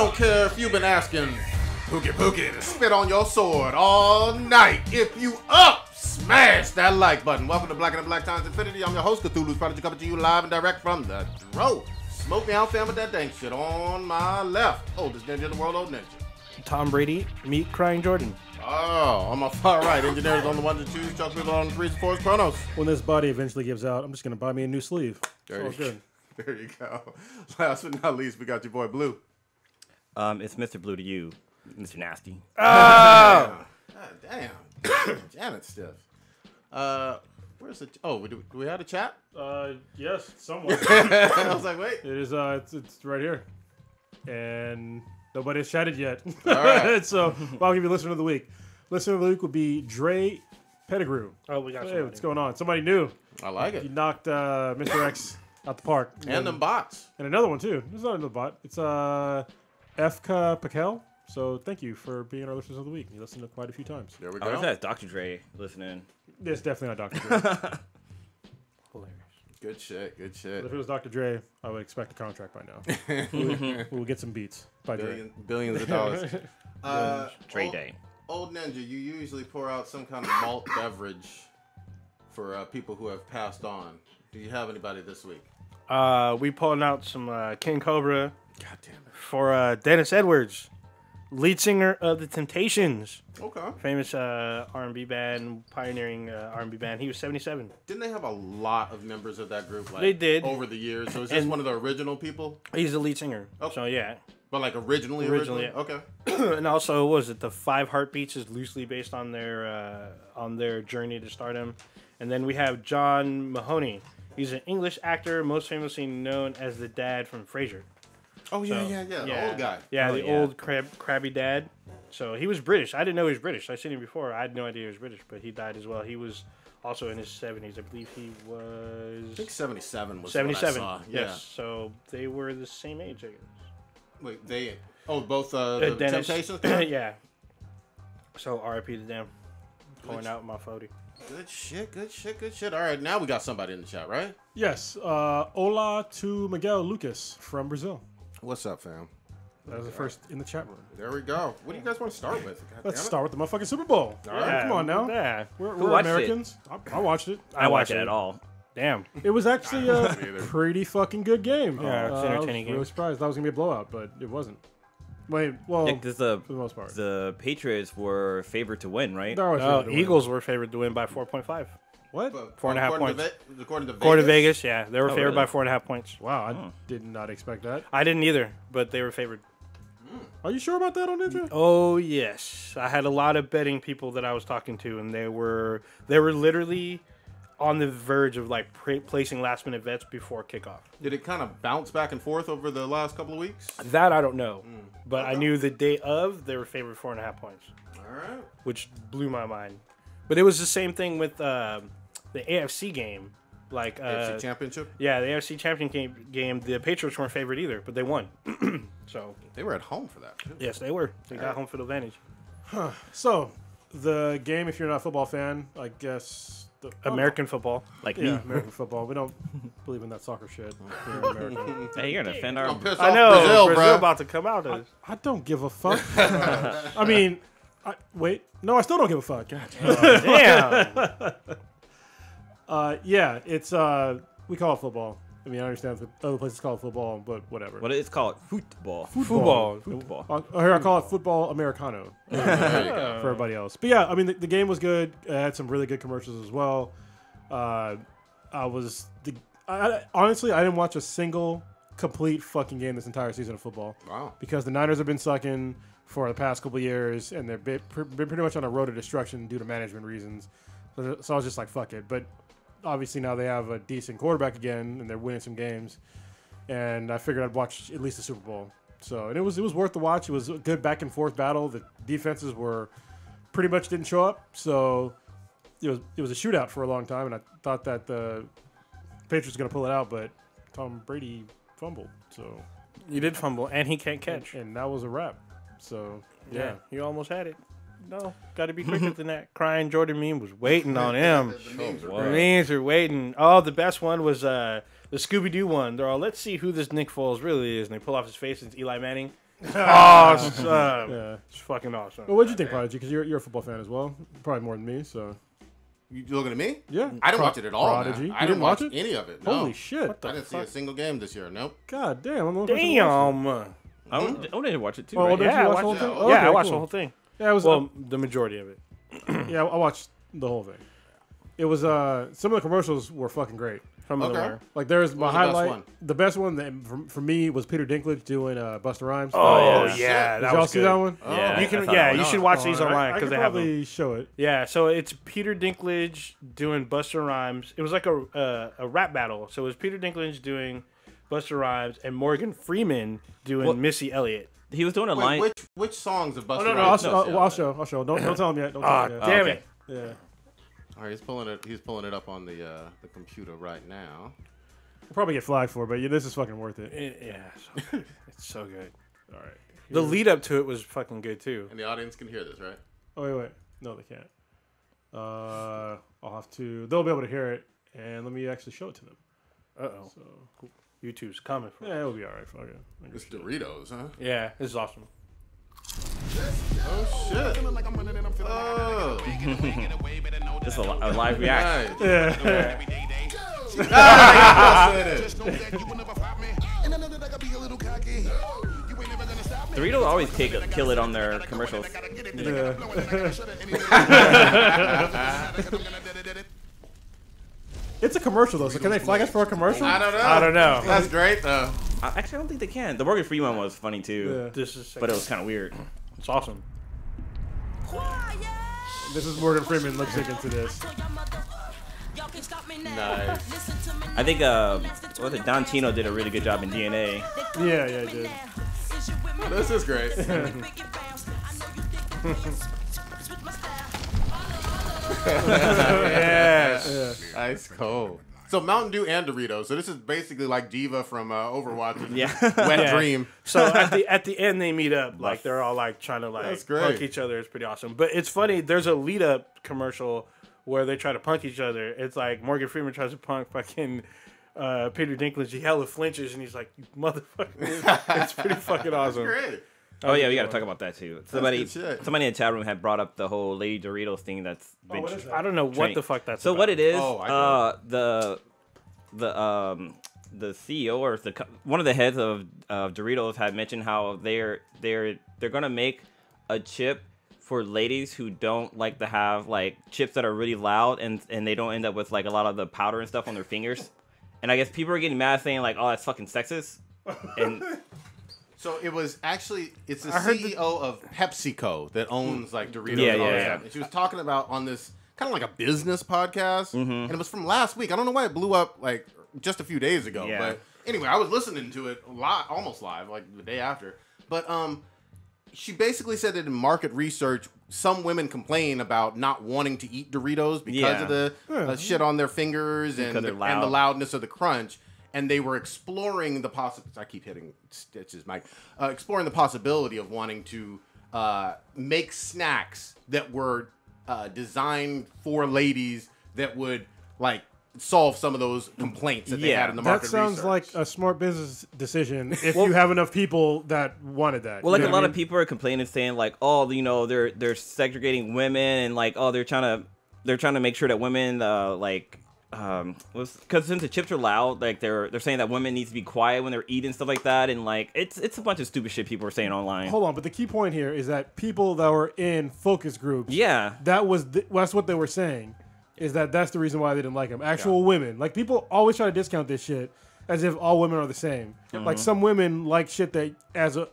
don't care if you've been asking Pookie Pookie to spit on your sword all night. If you up, smash that like button. Welcome to Black and the Black Times Infinity. I'm your host, Cthulhu's Prodigy, coming to you live and direct from the Dro. Smoke me out, fam, with that dang shit on my left. Oldest ninja in the world, old ninja. Tom Brady, meet Crying Jordan. Oh, on my far right, engineers on the ones and twos, Chuck people on the threes and fours, Chronos. When this body eventually gives out, I'm just going to buy me a new sleeve. There you go. Last but not least, we got your boy Blue. It's Mr. Blue to you, Mr. Nasty. Oh! God damn. Janet stiff. Where's the... Oh, do we have a chat? Yes, somewhere. I was like, wait. It is, it's right here. And nobody has chatted yet. All right. So, I'll give you Listener of the Week. Listener of the Week would be Dre Pettigrew. Oh, we got Hey, somebody. what's going on? Somebody new. I like You it. knocked Mr. X out the park. And them bots. And another one, too. There's not another bot. It's Efka Pakel. So, thank you for being our Listeners of the Week. You listened to quite a few times. There we I go. was at Dr. Dre listening. It's definitely not Dr. Dre. Hilarious. Good shit, good shit. But if it was Dr. Dre, I would expect a contract by now. We'll get some beats by Dre. Billions of dollars. Dre Day. Old Ninja, you usually pour out some kind of malt beverage for people who have passed on. Do you have anybody this week? We pulling out some King Cobra God damn it. for Dennis Edwards, lead singer of the Temptations, Okay. famous R&B band, pioneering R&B band. He was 77. Didn't they have a lot of members of that group? Like, They did. over the years. So is this And- one of the original people? He's the lead singer. Okay. So yeah. But like originally? Yeah. Okay. And also, what was it, the Five Heartbeats is loosely based on their journey to stardom. And then we have John Mahoney. He's an English actor, most famously known as the dad from Frasier. Oh yeah. The old guy. Yeah, Oh, the yeah. old crabby dad. So he was British. I didn't know he was British. I seen him before. I had no idea he was British, but he died as well. He was also in his 70s. I believe he was... I think 77 was 77. what I saw. Yes. Yeah. So they were the same age, I guess. Wait, they... Oh, both the Dennis. Temptations? Yeah. So R.I.P. to them. Pouring out my 40. Good shit. All right, now we got somebody in the chat, right? Yes. Hola to Miguel Lucas from Brazil. What's up, fam? That was the first in the chat room. There we go. What do you guys want to start with? God Let's damn it. start with the motherfucking Super Bowl. All right. Come on now. Yeah. We're watched it? Americans. I watched it. I watch it at all. Damn. It was actually a me either. pretty fucking good game. Yeah, it's an I was entertaining game. really surprised. That was going to be a blowout, but it wasn't. Wait, well, Because for the most part. the Patriots were favored to win, right? They're always No, favored to win. Eagles were favored to win by 4.5. What? But 4.5 according points. To according to Vegas? According to Vegas, yeah. They were Oh, favored really? by 4.5 points. Wow, I did not expect that. I didn't either, but they were favored. Are you sure about that on Ninja? Oh yes, I had a lot of betting people that I was talking to, and they were literally on the verge of like placing last minute bets before kickoff. Did it kind of bounce back and forth over the last couple of weeks? That I don't know, but I Okay. knew the day of they were favored 4.5 points, All right. which blew my mind. But it was the same thing with the AFC game, like AFC Championship? yeah, the AFC Championship game. The Patriots weren't favored either, but they won. So They were at home for that, too. yes, they were. They got home field advantage. So, the game, if you're not a football fan, I guess... American football. Like Yeah, me. American football. We don't believe in that soccer shit here in America. Hey, you're going to offend our... I'm pissed I off know Brazil, Brazil bro. about to come out. I don't give a fuck. I mean, wait. No, I still don't give a fuck. Damn. Yeah, it's... we call it football. I mean, I understand that other places call it football, but whatever. What it's called? Football. Football. Football. Here I call it football Americano There you go. for everybody else. But yeah, I mean, the game was good. It had some really good commercials as well. Honestly, I didn't watch a single complete fucking game this entire season of football Wow. because the Niners have been sucking for the past couple of years, and they've been pretty much on a road to destruction due to management reasons. So I was just like, fuck it. But obviously now they have a decent quarterback again, and they're winning some games. And I figured I'd watch at least the Super Bowl. So, and it was worth the watch. It was a good back and forth battle. The defenses were pretty much didn't show up, so it was a shootout for a long time. And I thought that the Patriots were going to pull it out, but Tom Brady fumbled. So You did fumble, and he can't catch. and that was a wrap. So Yeah, you almost had it. No, got to be quicker than that. Crying Jordan meme was waiting on him. The memes The are memes are waiting. Oh, the best one was the Scooby-Doo one. They're all, let's see who this Nick Foles really is. And they pull off his face, and it's Eli Manning. Awesome. Yeah. It's fucking awesome. Well, what'd you think, Prodigy? Because you're a football fan as well, probably more than me. So You looking at me? yeah, I didn't watch it at all. Prodigy. Man. I You didn't watch it? any of it. No. Holy shit! I didn't see a single game this year. Nope. God damn! I'm the only person who watched Damn. I wanted to watch it too. Oh, right? did Yeah, you I watch the whole watched thing? it. Oh, Yeah, okay, I watched cool. the whole thing. Yeah, it was. Well, the majority of it. Yeah, I watched the whole thing. It was some of the commercials were fucking great. Some of them Okay. were. Like there's my was the best highlight. one? The best one that for me was Peter Dinklage doing Busta Rhymes. Oh, yeah. yeah. Did that y'all was see good. that one? Yeah, You I can, thought yeah, that you was- should watch these online I because could they have them. probably show it. Yeah, so it's Peter Dinklage doing Busta Rhymes. It was like a rap battle. So it was Peter Dinklage doing Busta Rhymes and Morgan Freeman doing Well- Missy Elliott. He was doing a line. Wait, which songs of Busta Oh no, Rhymes? I'll show. Don't tell him yet. Don't tell him yet. Damn okay. it. Yeah. All right, he's pulling it up on the computer right now. We'll probably get flagged for it, but yeah, this is fucking worth it. Yeah, so good. It's so good. All right. The lead up to it was fucking good too. And the audience can hear this, right? Oh wait. No, they can't. I'll have to. They'll be able to hear it, and let me actually show it to them. Uh-oh. So YouTube's coming for it. yeah, it'll be all right. Fuck it. It's Doritos, huh? Yeah, this is awesome. Oh shit! Oh, Just a live reaction. nice. Yeah. Ah, you said it. Doritos always kill it on their commercials. It's a commercial though, so can they flag us for a commercial? I don't know. I don't know. That's great though. Actually, I don't think they can. The Morgan Freeman one was funny too, Yeah. This is but it was kind of weird. it's awesome. This is Morgan Freeman lip syncing to this. Nice. I think was it Don Tino did a really good job in DNA. Yeah, he did. This is great. Yes. Ice cold. So Mountain Dew and Doritos. So this is basically like Diva from Overwatch. Yeah. Wet Yeah. Dream. So at the end they meet up, like they're all like trying to That's like great. punk each other. It's pretty awesome. But it's funny. There's a lead up commercial where they try to punk each other. It's like Morgan Freeman tries to punk fucking Peter Dinklage. He hella flinches and he's like, "You motherfucker!" It's pretty fucking awesome. Great. Oh yeah, we got to talk about that too. Somebody good shit. in the chat room had brought up the whole Lady Doritos thing. That's been what is that? I don't know what Train. the fuck that's. So about. what it is? Oh, I know. The CEO or one of the heads of Doritos had mentioned how they're gonna make a chip for ladies who don't like to have like chips that are really loud and they don't end up with like a lot of the powder and stuff on their fingers. And I guess people are getting mad saying like, "Oh, that's fucking sexist." And So it was actually, it's the I heard CEO of PepsiCo that owns like Doritos Yeah, and all yeah, that yeah. stuff. And she was talking about on this kind of like a business podcast. And it was from last week. I don't know why it blew up like just a few days ago. Yeah. But anyway, I was listening to it almost live, like the day after. But she basically said that in market research, some women complain about not wanting to eat Doritos because Yeah. of the shit on their fingers and Because they're and loud. the loudness of the crunch. And they were exploring the I keep hitting Stitch's mic. Exploring the possibility of wanting to make snacks that were designed for ladies that would like solve some of those complaints that they Yeah, had in the That market sounds research. like a smart business decision if you have enough people that wanted that. well, like You a know lot what I of people are complaining, saying like, "Oh, you know, they're segregating women and like, oh, they're trying to make sure that women because since the chips are loud, like they're saying that women need to be quiet when they're eating stuff like that, and like it's a bunch of stupid shit people are saying online. Hold on, but the key point here is that people that were in focus groups, Yeah, that's what they were saying, is that's the reason why they didn't like them. Actual women, like people always try to discount this shit as if all women are the same. Like some women like shit that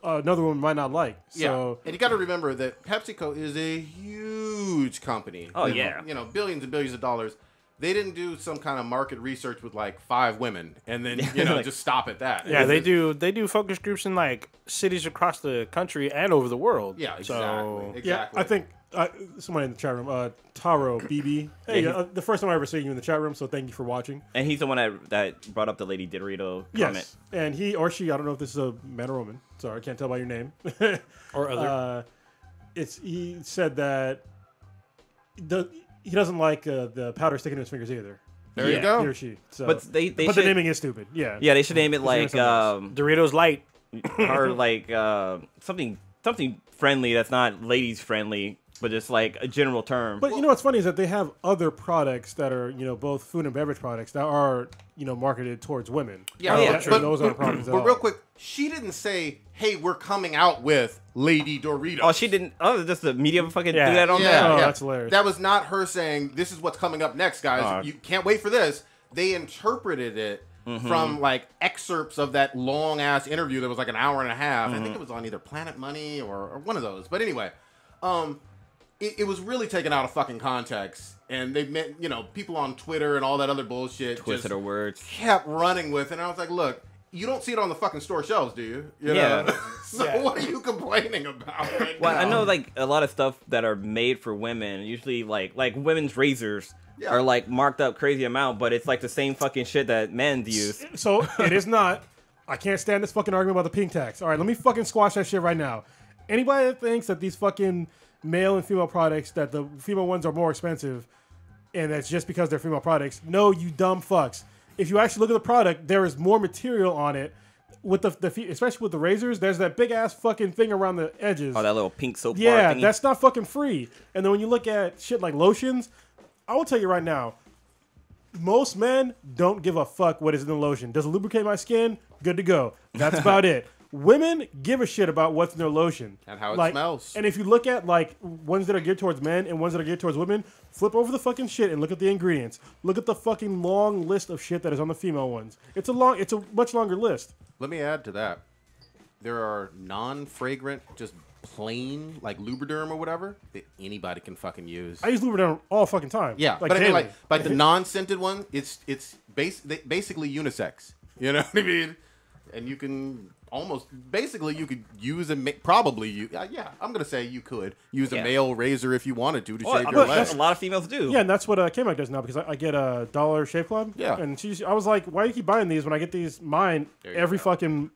another woman might not like. So and you got to remember that PepsiCo is a huge company. Oh, With, yeah. you know, billions and billions of dollars. They didn't do some kind of market research with like 5 women and then Like- just stop at that. Yeah, they It's- do focus groups in like cities across the country and over the world. Yeah, exactly. So yeah, I think somebody in the chat room, Taro BB. Hey, Yeah, the first time I ever seen you in the chat room, so thank you for watching. and he's the one that brought up the Lady Dorito comment. Yes, and he or she, I don't know if this is a man or woman. Sorry, I can't tell by your name. or other. He said that he doesn't like the powder sticking to his fingers either. There you Yeah. go. He or she. So, But they but should, the naming is stupid. Yeah. yeah, they should name it It's like something else. Doritos Light. or like something friendly that's not ladies friendly, but just like a general term. But you know what's funny is that they have other products that are, you know, both food and beverage products that are, you know, marketed towards women. Yeah, Oh, yeah. Not sure those aren't products at But all. real quick, she didn't say, "Hey, we're coming out with Lady Doritos." Oh, she didn't. Oh, just the media fucking Yeah. do that on Yeah, there. Oh, yeah. that's hilarious. That was not her saying, "This is what's coming up next, guys. You can't wait for this." They interpreted it from like excerpts of that long ass interview that was like an hour and a half. I think it was on either Planet Money or one of those. But anyway, it was really taken out of fucking context, and they meant, you know, people on Twitter and all that other bullshit Twisted her words. kept running with it. And I was like, look, you don't see it on the fucking store shelves, do you? You Yeah. know? So what are you complaining about right Well, now? I know like a lot of stuff that are made for women, usually like women's razors Yeah. are like marked up crazy amount, but it's like the same fucking shit that men use. So it is not. I can't stand this fucking argument about the pink tax. All right, let me fucking squash that shit right now. Anybody that thinks that these fucking male and female products, that the female ones are more expensive, and that's just because they're female products, no, you dumb fucks. If you actually look at the product, there is more material on it. With especially with the razors, there's that big ass fucking thing around the edges. Oh, that little pink soap bar Yeah, thingy. that's not fucking free. And then when you look at shit like lotions, I will tell you right now, most men don't give a fuck what is in the lotion. Does it lubricate my skin? Good to go. That's about it. Women give a shit about what's in their lotion. And how it Like, smells. And if you look at like ones that are geared towards men and ones that are geared towards women, flip over the fucking shit and look at the ingredients. Look at the fucking long list of shit that is on the female ones. It's a much longer list. Let me add to that. There are non-fragrant, just plain, like Lubriderm or whatever, that anybody can fucking use. I use Lubriderm all fucking time. Yeah, like but I mean, daily. like the non-scented one, it's basically unisex. You know what I mean? And you can you could use I'm gonna say you could use a male razor if you wanted to Well, shave your a legs. lot of females do. Yeah, and that's what K-Mac does now, because I get a Dollar Shave Club. Yeah. And I was like, why do you keep buying these when I get these mine There you every go. fucking,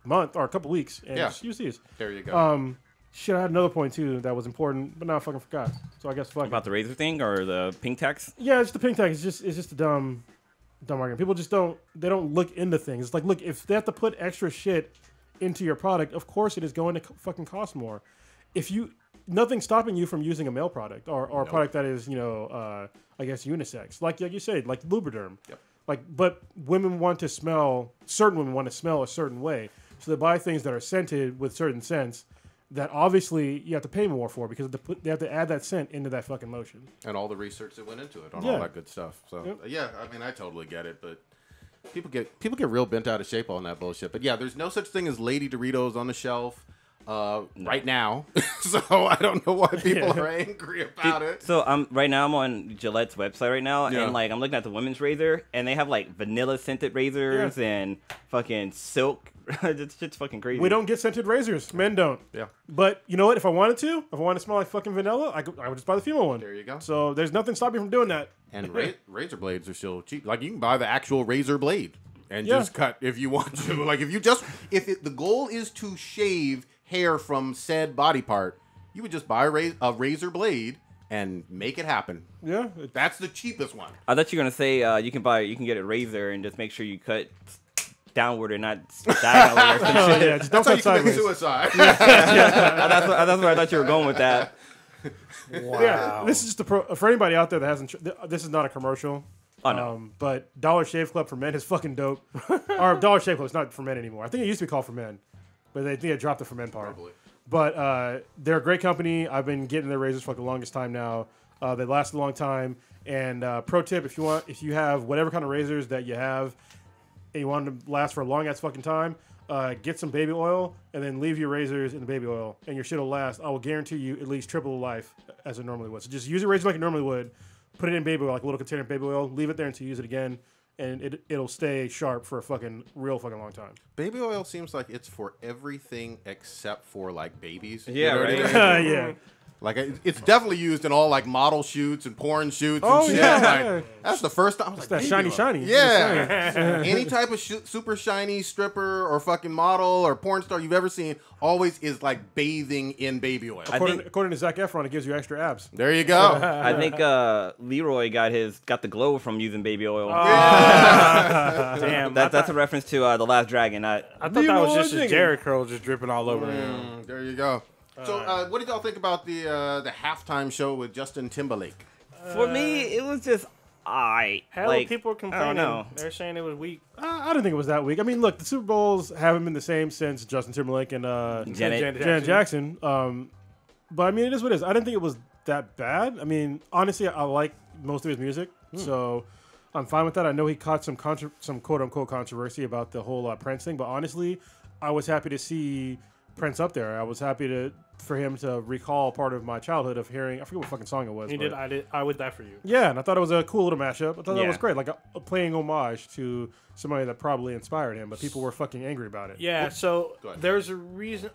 month or a couple weeks? And Yeah. just use these. There you go. Shit, I had another point too that was important, but now I fucking forgot. So I guess fuck About it. the razor thing or the pink tax? Yeah, it's the pink tag. It's just a dumb argument. People just don't look into things. It's like, look, if they have to put extra shit into your product, of course it is going to fucking cost more. Nothing's stopping you from using a male product or a product that is, I guess unisex. Like you said, like Lubriderm. Yep. But certain women want to smell a certain way. So they buy things that are scented with certain scents that obviously you have to pay more for because they have to add that scent into that fucking lotion. And all the research that went into it on Yeah. all that good stuff. So Yep. yeah, I mean, I totally get it, but people get real bent out of shape on that bullshit. But yeah, there's no such thing as Lady Doritos on the shelf right now. So I don't know why people are angry about it. So right now I'm on Gillette's website right now, Yeah. and like I'm looking at the women's razor, and they have like vanilla scented razors and fucking silk. It's just fucking crazy. We don't get scented razors. Men don't. Yeah. But you know what? If I wanted to smell like fucking vanilla, I would just buy the female one. There you go. So there's nothing stopping me from doing that. And razor blades are still cheap. Like you can buy the actual razor blade and Yeah. just cut if you want to. Like the goal is to shave hair from said body part, you would just buy a razor blade and make it happen. Yeah. That's the cheapest one. I thought you were gonna say you can get a razor and just make sure you cut downward and not diagonally or some Oh, shit. yeah, just don't That's how cut you commit sideways. suicide. That's where I thought you were going with that. Wow. Yeah, this is just for anybody out there that hasn't. This is not a commercial. Oh, no. But Dollar Shave Club for men is fucking dope. Or Dollar Shave Club is not for men anymore. I think it used to be called for men, but they think they dropped the for men part. Probably. But they're a great company. I've been getting their razors for like the longest time now. They last a long time. And pro tip: if you have whatever kind of razors that you have, and you want them to last for a long ass fucking time, get some baby oil and then leave your razors in the baby oil, and your shit will last. I will guarantee you at least triple the life as it normally would. So just use your razor like you normally would. Put it in baby oil, like a little container of baby oil. Leave it there until you use it again, and it'll stay sharp for a real fucking long time. Baby oil seems like it's for everything except for like babies. Yeah, what I right. mean? Yeah. Like it's definitely used in all like model shoots and porn shoots. Oh, and shit. yeah, Like, yeah. that's the first time. I was like, that baby shiny. oil. Yeah. Any type of super shiny stripper or fucking model or porn star you've ever seen always is like bathing in baby oil. According to Zac Efron, it gives you extra abs. There you go. I think Leroy got the glow from using baby oil. Damn. That's a reference to The Last Dragon. I thought that was just his Jerry curl just dripping all over him. There you go. So, what did y'all think about the halftime show with Justin Timberlake? For me, it was just Hell, like, people were I complaining. don't know. They're saying it was weak. I don't think it was that weak. I mean, look, the Super Bowls haven't been the same since Justin Timberlake and Janet Jackson. But I mean, it is what it is. I didn't think it was that bad. I mean, honestly, I like most of his music, so I'm fine with that. I know he caught some quote unquote controversy about the whole Prince thing, but honestly, I was happy to see Prince up there. I was happy for him to recall part of my childhood of hearing. I forget what fucking song it was. He did. I Would Die For You. Yeah, and I thought it was a cool little mashup. I thought that was Yeah. great, like a playing homage to somebody that probably inspired him, but people were fucking angry about it. Yeah, so Go ahead. there's a reason.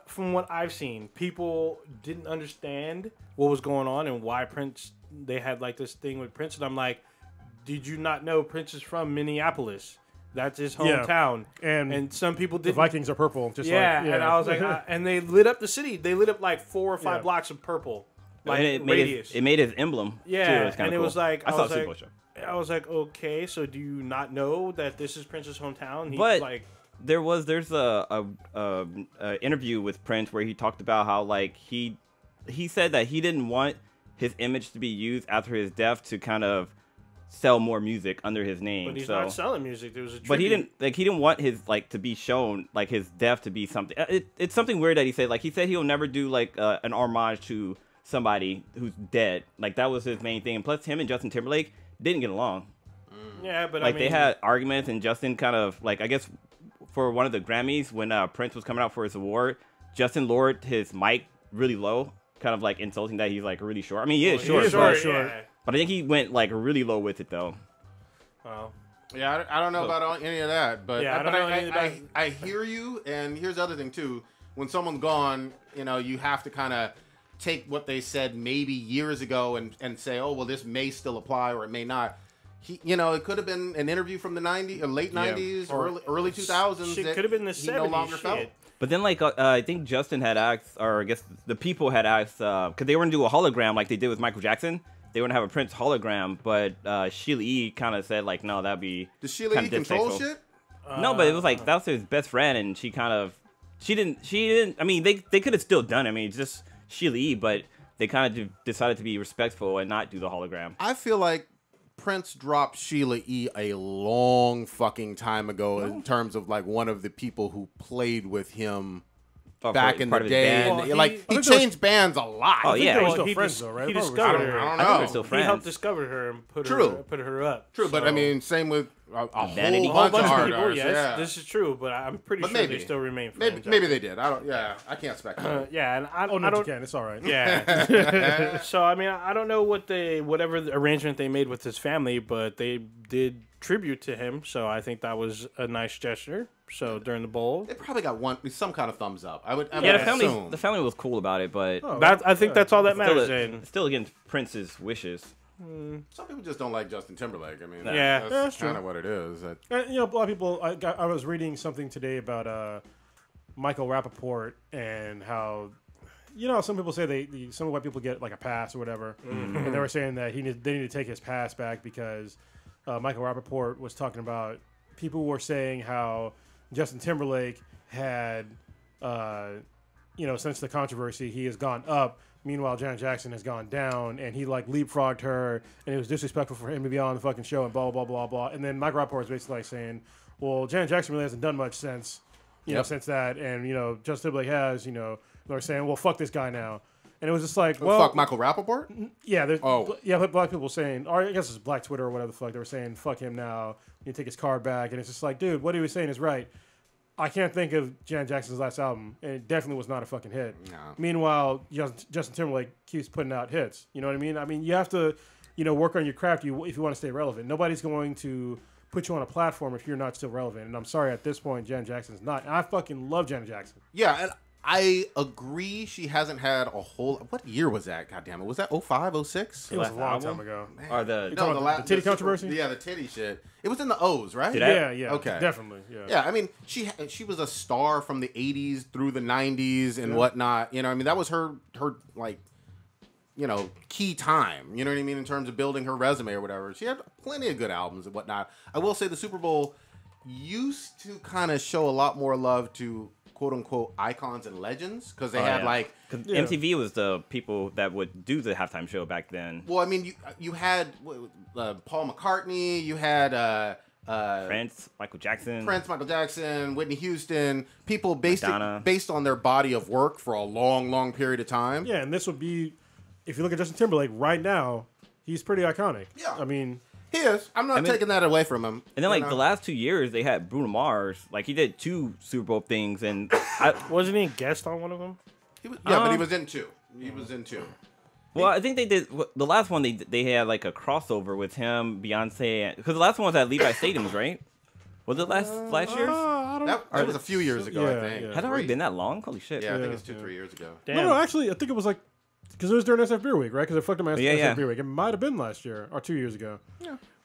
From what I've seen, people didn't understand what was going on and why Prince. They had like this thing with Prince, and I'm like, did you not know Prince is from Minneapolis? That's his hometown, And some people The didn't. Vikings are purple. Just Yeah, like, and I was like, and they lit up the city. They lit up like 4 or 5 Yeah. blocks of purple, like And it radius. made his emblem. Yeah, too. It was kinda and it cool. was like I saw was the Super like, Bowl show. I was like, okay, so do you not know that this is Prince's hometown? He's But like, there's a interview with Prince where he talked about how like he said that he didn't want his image to be used after his death to kind of sell more music under his name. but he's so. not selling music. There was a tribute. But he didn't want his like to be shown like his death to be something. It's something weird that he said. Like he said he'll never do like an homage to somebody who's dead. Like that was his main thing. And plus, him and Justin Timberlake didn't get along. Yeah, but Like I mean, they had arguments, and Justin kind of like I guess for one of the Grammys when Prince was coming out for his award, Justin lowered his mic really low, kind of like insulting that he's like really short. I mean, he is short, short, but, short. Yeah. but I think he went like really low with it though. Well, Yeah, I don't know about any of that, but Yeah, I don't know anything about it. I hear you, and here's the other thing too. When someone's gone, you have to kind of take what they said maybe years ago and say, oh, well, this may still apply or it may not. It could have been an interview from the 90s or late 90s, Or early 2000s. shit that could have been the he no 70s. longer Shit. felt. But then, like, I think Justin had asked, or I guess the people had asked, because they were going to do a hologram like they did with Michael Jackson. They were going to have a Prince hologram, but Sheila E. kind of said, like, no, that'd be Does Sheila kinda E. control distasteful. shit? No, but it was like, that was his best friend, and she didn't, I mean, they could have still done it. I mean, just Sheila E., but they kind of decided to be respectful and not do the hologram. I feel like Prince dropped Sheila E. a long fucking time ago in terms of like one of the people who played with him back in the part of his day. band. And, Well, like he changed bands a lot. Oh, yeah. They were Well, still he friends, dis- though, right? he Probably discovered still- her. I don't I think know. they're still He friends. helped discover her and put True. her up. True, but So- I mean, same with a whole Vanity. bunch, bunch of of hard people. artists, Yes, yeah. this is true, but I'm pretty But sure maybe. they still remain friends. Maybe they did. I can't speculate. Yeah, and I Oh, no, don't. you can. It's all right. Yeah. So I mean, I don't know whatever the arrangement they made with his family, but they did tribute to him. So I think that was a nice gesture. So during the bowl, They probably got some kind of thumbs up. I would Yeah, assume. the family was cool about it, but Oh, I think that's all that matters. still, And still against Prince's wishes. Some people just don't like Justin Timberlake. I mean, Yeah. that's That's true. kind of what it is. And, a lot of people. I was reading something today about Michael Rappaport and how, some people say some white people get like a pass or whatever, and they were saying that they need to take his pass back because Michael Rappaport was talking about people were saying how Justin Timberlake had, since the controversy, he has gone up. Meanwhile, Janet Jackson has gone down, and he like leapfrogged her, and it was disrespectful for him to be on the fucking show, and blah blah blah blah. And then Mike Rappaport was basically like saying, "Well, Janet Jackson really hasn't done much since, since that, and Justin Timberlake has, they're saying, well, fuck this guy now." And it was just like, well, fuck Michael Rappaport? yeah, Oh. but black people saying, or I guess it's Black Twitter or whatever the fuck, they were saying, fuck him now, you take his card back, and it's just like, dude, what he was saying is right. I can't think of Janet Jackson's last album, and it definitely was not a fucking hit. No. Meanwhile, Justin Timberlake keeps putting out hits. You know what I mean? I mean, you have to, work on your craft if you want to stay relevant. Nobody's going to put you on a platform if you're not still relevant. And I'm sorry, at this point, Janet Jackson's not. And I fucking love Janet Jackson. Yeah, and I agree. She hasn't had a whole. What year was that? God damn it! Was that 05, 06? It was a long album? time ago. Or the the titty controversy? Yeah, the titty shit. It was in the O's, right? Did I- Yeah, yeah. Okay. Definitely. Yeah. Yeah, I mean, she was a star from the 80s through the 90s and whatnot. You know, I mean, that was her like, you know, key time. You know what I mean, in terms of building her resume or whatever. She had plenty of good albums and whatnot. I will say the Super Bowl used to kind of show a lot more love to quote unquote icons and legends because they had like. Because MTV was the people that would do the halftime show back then. Well, I mean, you had Paul McCartney, you had. Prince, Michael Jackson, Whitney Houston, people based on their body of work for a long, long period of time. Yeah, and this would be, if you look at Justin Timberlake right now, he's pretty iconic. Yeah. I mean, he is. I'm not taking that away from him. And then like the last 2 years, they had Bruno Mars. Like he did 2 Super Bowl things, and wasn't he a guest on one of them? But he was in 2. He was in 2. Well, I think they did the last one. They had like a crossover with him, Beyonce, because the last one was at Levi Stadiums, right? Was it last year's? That was a few years ago, I think. yeah. Had it already been that long? Holy shit! Yeah, I think it's 2-3 years ago. Damn. no, actually, I think it was like, because it was during SF Beer Week, right? Because I fucked up my SF Beer Week. It might have been last year or 2 years ago.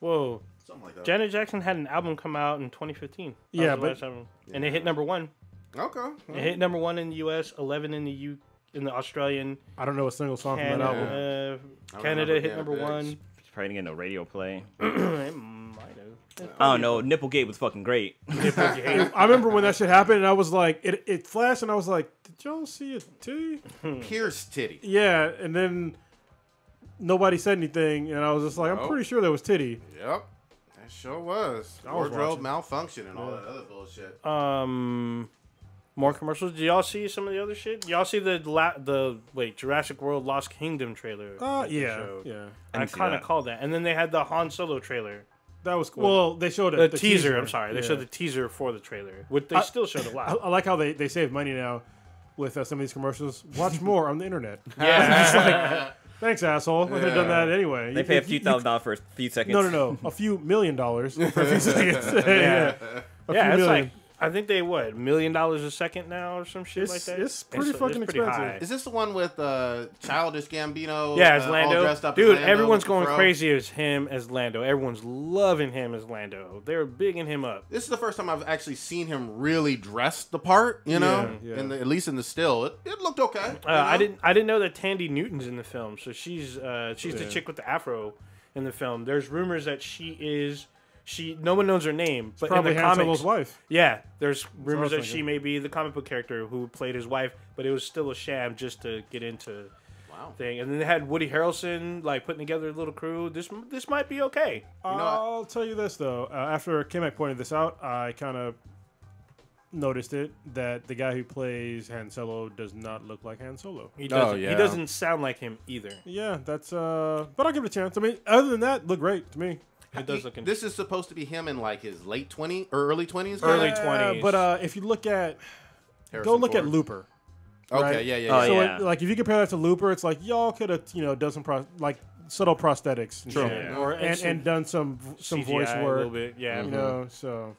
Whoa. Something like that. Janet Jackson had an album come out in 2015. Yeah, That was the last album. And it hit number 1. Okay. It hit number 1 in the U.S., 11 in the Australian. I don't know a single song from that album. Canada hit number 1. It's probably getting a radio play. It might have. I don't know. Nipplegate was fucking great. I remember when that shit happened, and I was like, it flashed, and I was like, did y'all see a titty? Pierce titty. Yeah, and then nobody said anything, and I was just like, I'm pretty sure there was titty. Yep. That sure was. Wardrobe malfunction and all that other bullshit. More commercials. Did y'all see some of the other shit? Y'all see the Jurassic World Lost Kingdom trailer? Yeah. I kind of called that. And then they had the Han Solo trailer. That was cool. Well, they showed the teaser. I'm sorry. They showed the teaser for the trailer. They still showed a lot. I like how they save money now with some of these commercials. Watch more on the internet. Yeah. Just like, thanks, asshole. We could have done that anyway. They pay a few $1,000 for a few seconds. No. A few $1 million for a few seconds. Yeah. A few It's million. like, I think they, $1 million a second now or some shit like that? It's pretty fucking expensive. high. Is this the one with Childish Gambino? Yeah, as Lando. All dressed up Dude, as Lando everyone's with going the fro? crazy as him as Lando. Everyone's loving him as Lando. They're bigging him up. This is the first time I've actually seen him really dress the part, you know? Yeah. At least in the still. It looked okay. I didn't know that Tandy Newton's in the film. So she's the chick with the afro in the film. There's rumors that no one knows her name, but Probably in the Han comics, Solo's wife. yeah, there's rumors I that was she thinking. may be the comic book character who played his wife, but it was still a sham just to get into thing. And then they had Woody Harrelson like putting together a little crew. This might be okay. I'll tell you this though. After K-Mac pointed this out, I kind of noticed it that the guy who plays Han Solo does not look like Han Solo. He doesn't. yeah. He doesn't sound like him either. Yeah, that's. But I'll give it a chance. I mean, other than that, look great to me. It does look. This is supposed to be him in like his late 20s or early 20s. Early kinda? 20s. But if you look at, Harrison go look at Ford. Looper. Okay, right? yeah. Oh, So yeah. like if you compare that to Looper, it's like y'all could have done some subtle prosthetics and, shit. Yeah. Or and done some CGI voice a work. little bit. Yeah. You know, so.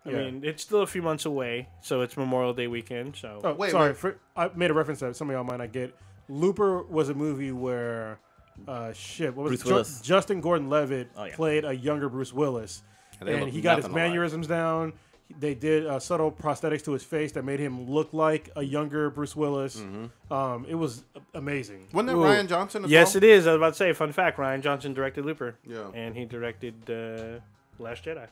I Yeah. mean, it's still a few months away, so it's Memorial Day weekend. So Oh, Wait, sorry. wait. I made a reference that some of y'all might not get. Looper was a movie where, what was Bruce it? Willis. Justin Gordon-Levitt Oh, yeah. played a younger Bruce Willis, they and look he got his nothing alike. mannerisms down. They did subtle prosthetics to his face that made him look like a younger Bruce Willis. It was amazing. Wasn't that Ooh. Ryan Johnson as yes, well? it is. I was about to say, fun fact: Ryan Johnson directed Looper. Yeah. And he directed Last Jedi.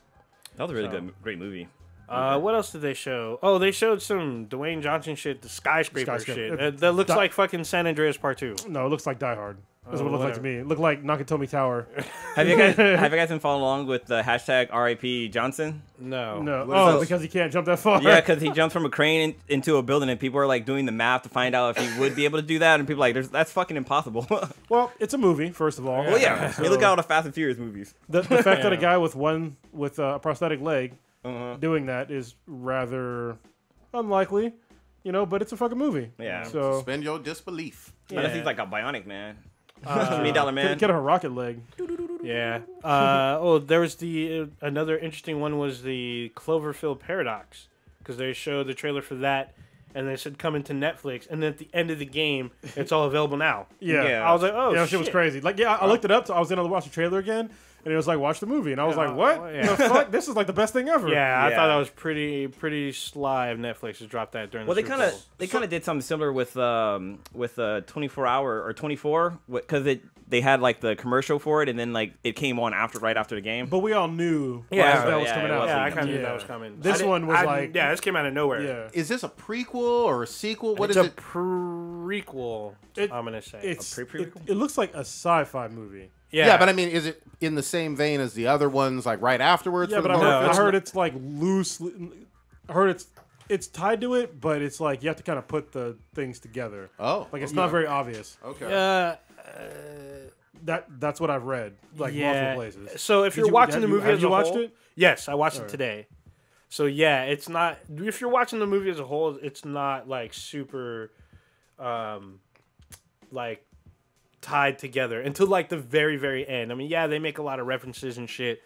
That was a really great movie. What else did they show? Oh, they showed some Dwayne Johnson shit, the skyscraper Skyscraper. shit. That looks like fucking San Andreas Part 2. No, it looks like Die Hard. That's what it looked like to whatever. me. It looked like Nakatomi Tower. Have you guys been following along with the hashtag RIP Johnson? No. No, What is this? because he can't jump that far. Yeah, because he jumped from a crane into a building, and people are like doing the math to find out if he would be able to do that, and people are like, that's fucking impossible. Well, it's a movie, first of all. Well, yeah, you look at all the Fast and Furious movies. The fact that a guy with a prosthetic leg Uh-huh. doing that is rather unlikely, but it's a fucking movie. Yeah. So Suspend your disbelief. Unless he's like a bionic man. $1 million man. get a rocket leg. Yeah. There was another interesting one was the Cloverfield Paradox, because they showed the trailer for that, and they said coming to Netflix, and then at the end of the game, it's all available now. Yeah. Yeah. I was like, oh, Yeah, shit was crazy. Like, yeah, I looked it up. So I was gonna watch the trailer again, and it was like, watch the movie, and I was like, what? yeah. The fuck? This is like the best thing ever. Yeah, I Yeah. thought that was pretty sly of Netflix to drop that during. Well, the they Super Bowl. kind of did something similar with 24-hour or 24 because they had like the commercial for it, and then like it came on right after the game. But we all knew Yeah, that was yeah, coming it out. was Yeah, I coming. kind of knew Yeah. that was coming. This one was like, yeah, this came out of nowhere. yeah. Is this a prequel or a sequel? What It's is a it? prequel. I'm gonna say. It's pre-prequel? it looks like a sci-fi movie. Yeah, but I mean, is it in the same vein as the other ones, like right afterwards? Yeah, for but the I movie? heard, it's I heard it's like loose. I heard it's tied to it, but it's like you have to kind of put the things together. Oh, Like it's okay. not very obvious. Okay. That's what I've read, like multiple places. So if Did you're you- watching have the you- movie have as you a watched whole, it? yes, I watched it Alright. today. So yeah, it's not. If you're watching the movie as a whole, it's not like super, like tied together until like the very end. I mean, yeah, they make a lot of references and shit,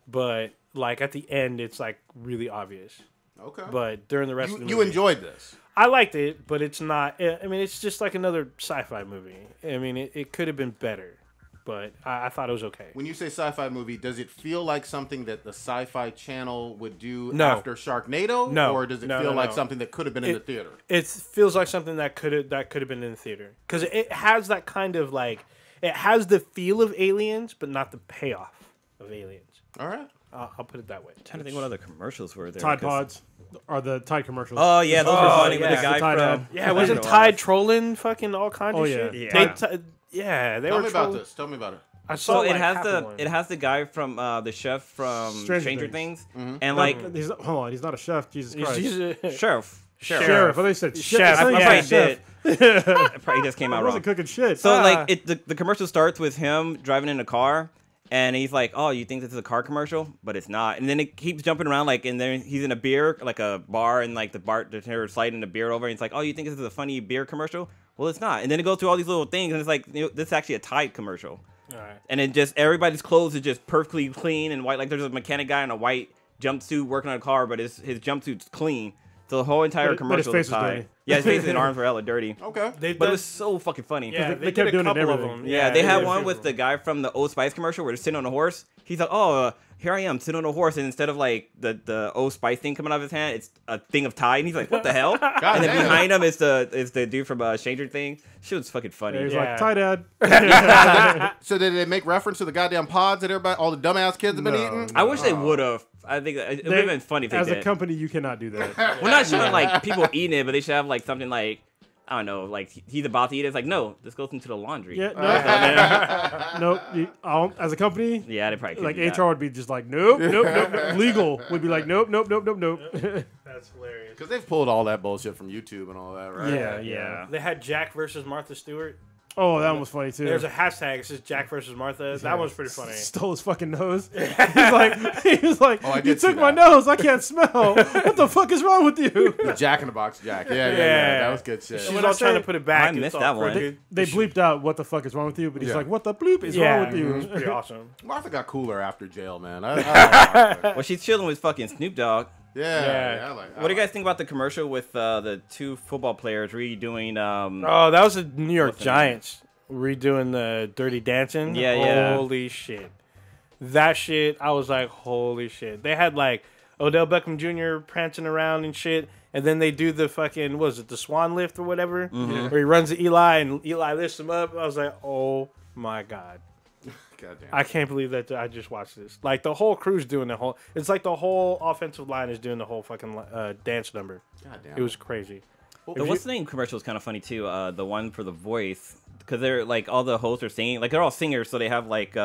but like at the end, it's like really obvious. Okay. But during the rest of the movie, You enjoyed this. I liked it, but it's not. I mean, it's just like another sci-fi movie. I mean, it could have been better, but I thought it was okay. When you say sci-fi movie, does it feel like something that the Sci-Fi Channel would do No. after Sharknado? No. Or does it No, feel no, like no. something that could have been in the theater? It feels like something that could have been in the theater because it has that kind of like it has the feel of Aliens, but not the payoff of Aliens. All right. I'll put it that way. I'm trying to think what other commercials were there. Tide 'cause- Pods are the Tide commercials. Oh yeah, those were funny with yeah. the guy The Tide from. ad. Yeah, wasn't Tide trolling fucking all kinds Oh, of yeah. shit? Yeah. They Tell were me about trolling. this. Tell me about it. I saw So like it has half the of one. it has the guy from the chef from Stranger Stranger Things, Mm-hmm. and No, like hold on, he's not a chef. Jesus Christ. He's a- sheriff. Sheriff. I thought you said Chef. I thought you I said probably chef. did. It probably just came I out wasn't wrong. cooking shit. So like the commercial starts with him driving in a car, and he's like, "Oh, you think this is a car commercial?" But it's not. And then it keeps jumping around, like, and then he's in a beer, like a bar, and like the bartender sliding the beer over, and he's like, "Oh, you think this is a funny beer commercial?" Well, it's not. And then it goes through all these little things, and it's like, this is actually a Tide commercial. all right. And it just everybody's clothes is just perfectly clean and white. Like there's a mechanic guy in a white jumpsuit working on a car, but his jumpsuit's clean. So the whole entire But his commercial face is was Tide. dirty. Yeah, his face and arms were hella dirty. Okay. They've But it done- was so fucking funny. yeah, they they kept did a doing it in couple of everything. them. Yeah, they had did a one few with of the them. guy from the Old Spice commercial where they're sitting on a horse. He's like, "Oh, here I am sitting on a horse," and instead of like the Old Spice thing coming out of his hand, it's a thing of Tide. And he's like, "What the hell?" And then damn. behind him is the dude from Stranger Things. Shit was fucking funny. He's Yeah. like Tide ad. So did they make reference to the goddamn pods that everybody, all the dumbass kids have been No, eating? I wish they would have. I think it would have been funny if they As did. a company, you cannot do that. We're not showing like people eating it, but they should have like something like, I don't know, like he's about to eat it. It's like, no, this goes into the laundry. Yeah, no, as a company, Yeah, they probably like couldn't do HR would be just like, nope. Legal would be like, nope. That's hilarious. Because they've pulled all that bullshit from YouTube and all that, right? Yeah, that. Yeah. They had Jack versus Martha Stewart. Oh, that one was funny too. There's a hashtag. It says Jack versus Martha. That one's pretty funny. Stole his fucking nose. He was like, Oh, I you did see took my that. nose. I can't smell. What the fuck is wrong with you? The Jack in the Box Jack. Yeah. Yeah. That was good shit. She's When all I trying say- to put it back. I missed It's all that one. crooked. They bleeped out what the fuck is wrong with you, but he's Yeah. like, what the bloop is Yeah, wrong with it you? was pretty awesome. Martha got cooler after jail, man. I like Martha. Well, she's chilling with fucking Snoop Dogg. Yeah. I like, What do you guys think about the commercial with the two football players redoing? Oh, that was the New York What's the name? Giants redoing the Dirty Dancing. Yeah, yeah. Holy shit. That shit, I was like, holy shit. They had like Odell Beckham Jr. prancing around and shit. And then they do the fucking, what was it, the swan lift or whatever? Mm-hmm. Where he runs to Eli and Eli lifts him up. I was like, oh my God. Goddamn. I can't believe that I just watched this. Like the whole crew's doing the whole, it's like the whole offensive line is doing the whole fucking dance number. Goddamn. It was crazy. The What's the Name commercial is kind of funny too. The one for The Voice, because they're like all the hosts are singing, like they're all singers, so they have like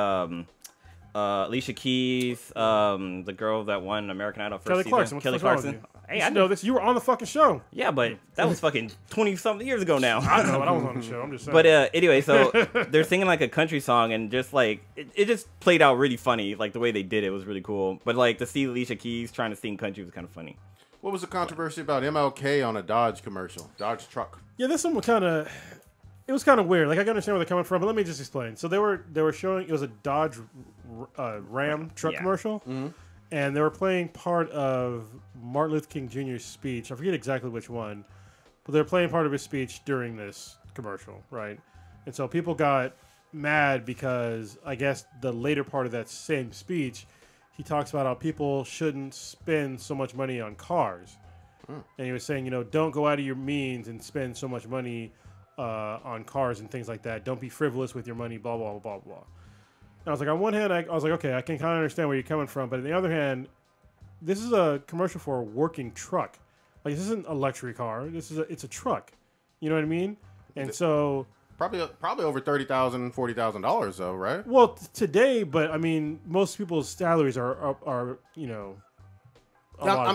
Alicia Keys, the girl that won American Idol first Kelly season, Clarkson. What the Kelly fuck's wrong with Clarkson. you? Hey, You I should know. know this. You were on the fucking show. Yeah, but that was fucking 20-something years ago now. I know, but I was on the show. I'm just saying. But anyway, so they're singing like a country song, and just like it just played out really funny. Like the way they did it was really cool. But like to see Alicia Keys trying to sing country was kind of funny. What was the controversy about MLK on a Dodge commercial? Dodge truck. yeah, this one was kind of. It was kind of weird. Like I can understand where they're coming from, but let me just explain. So they were showing it was a Dodge Ram truck Yeah. commercial, and they were playing part of Martin Luther King Jr.'s speech. I forget exactly which one, but they're playing part of his speech during this commercial, right? And so people got mad because I guess the later part of that same speech, he talks about how people shouldn't spend so much money on cars. And he was saying, don't go out of your means and spend so much money on cars and things like that. Don't be frivolous with your money, blah, blah, blah, blah. And I was like, on one hand, I was like, okay, I can kind of understand where you're coming from. But on the other hand, this is a commercial for a working truck. Like, this isn't a luxury car. It's a truck. You know what I mean? And so... Probably over $30,000, $40,000 though, right? Well, today, but I mean, most people's salaries are I'm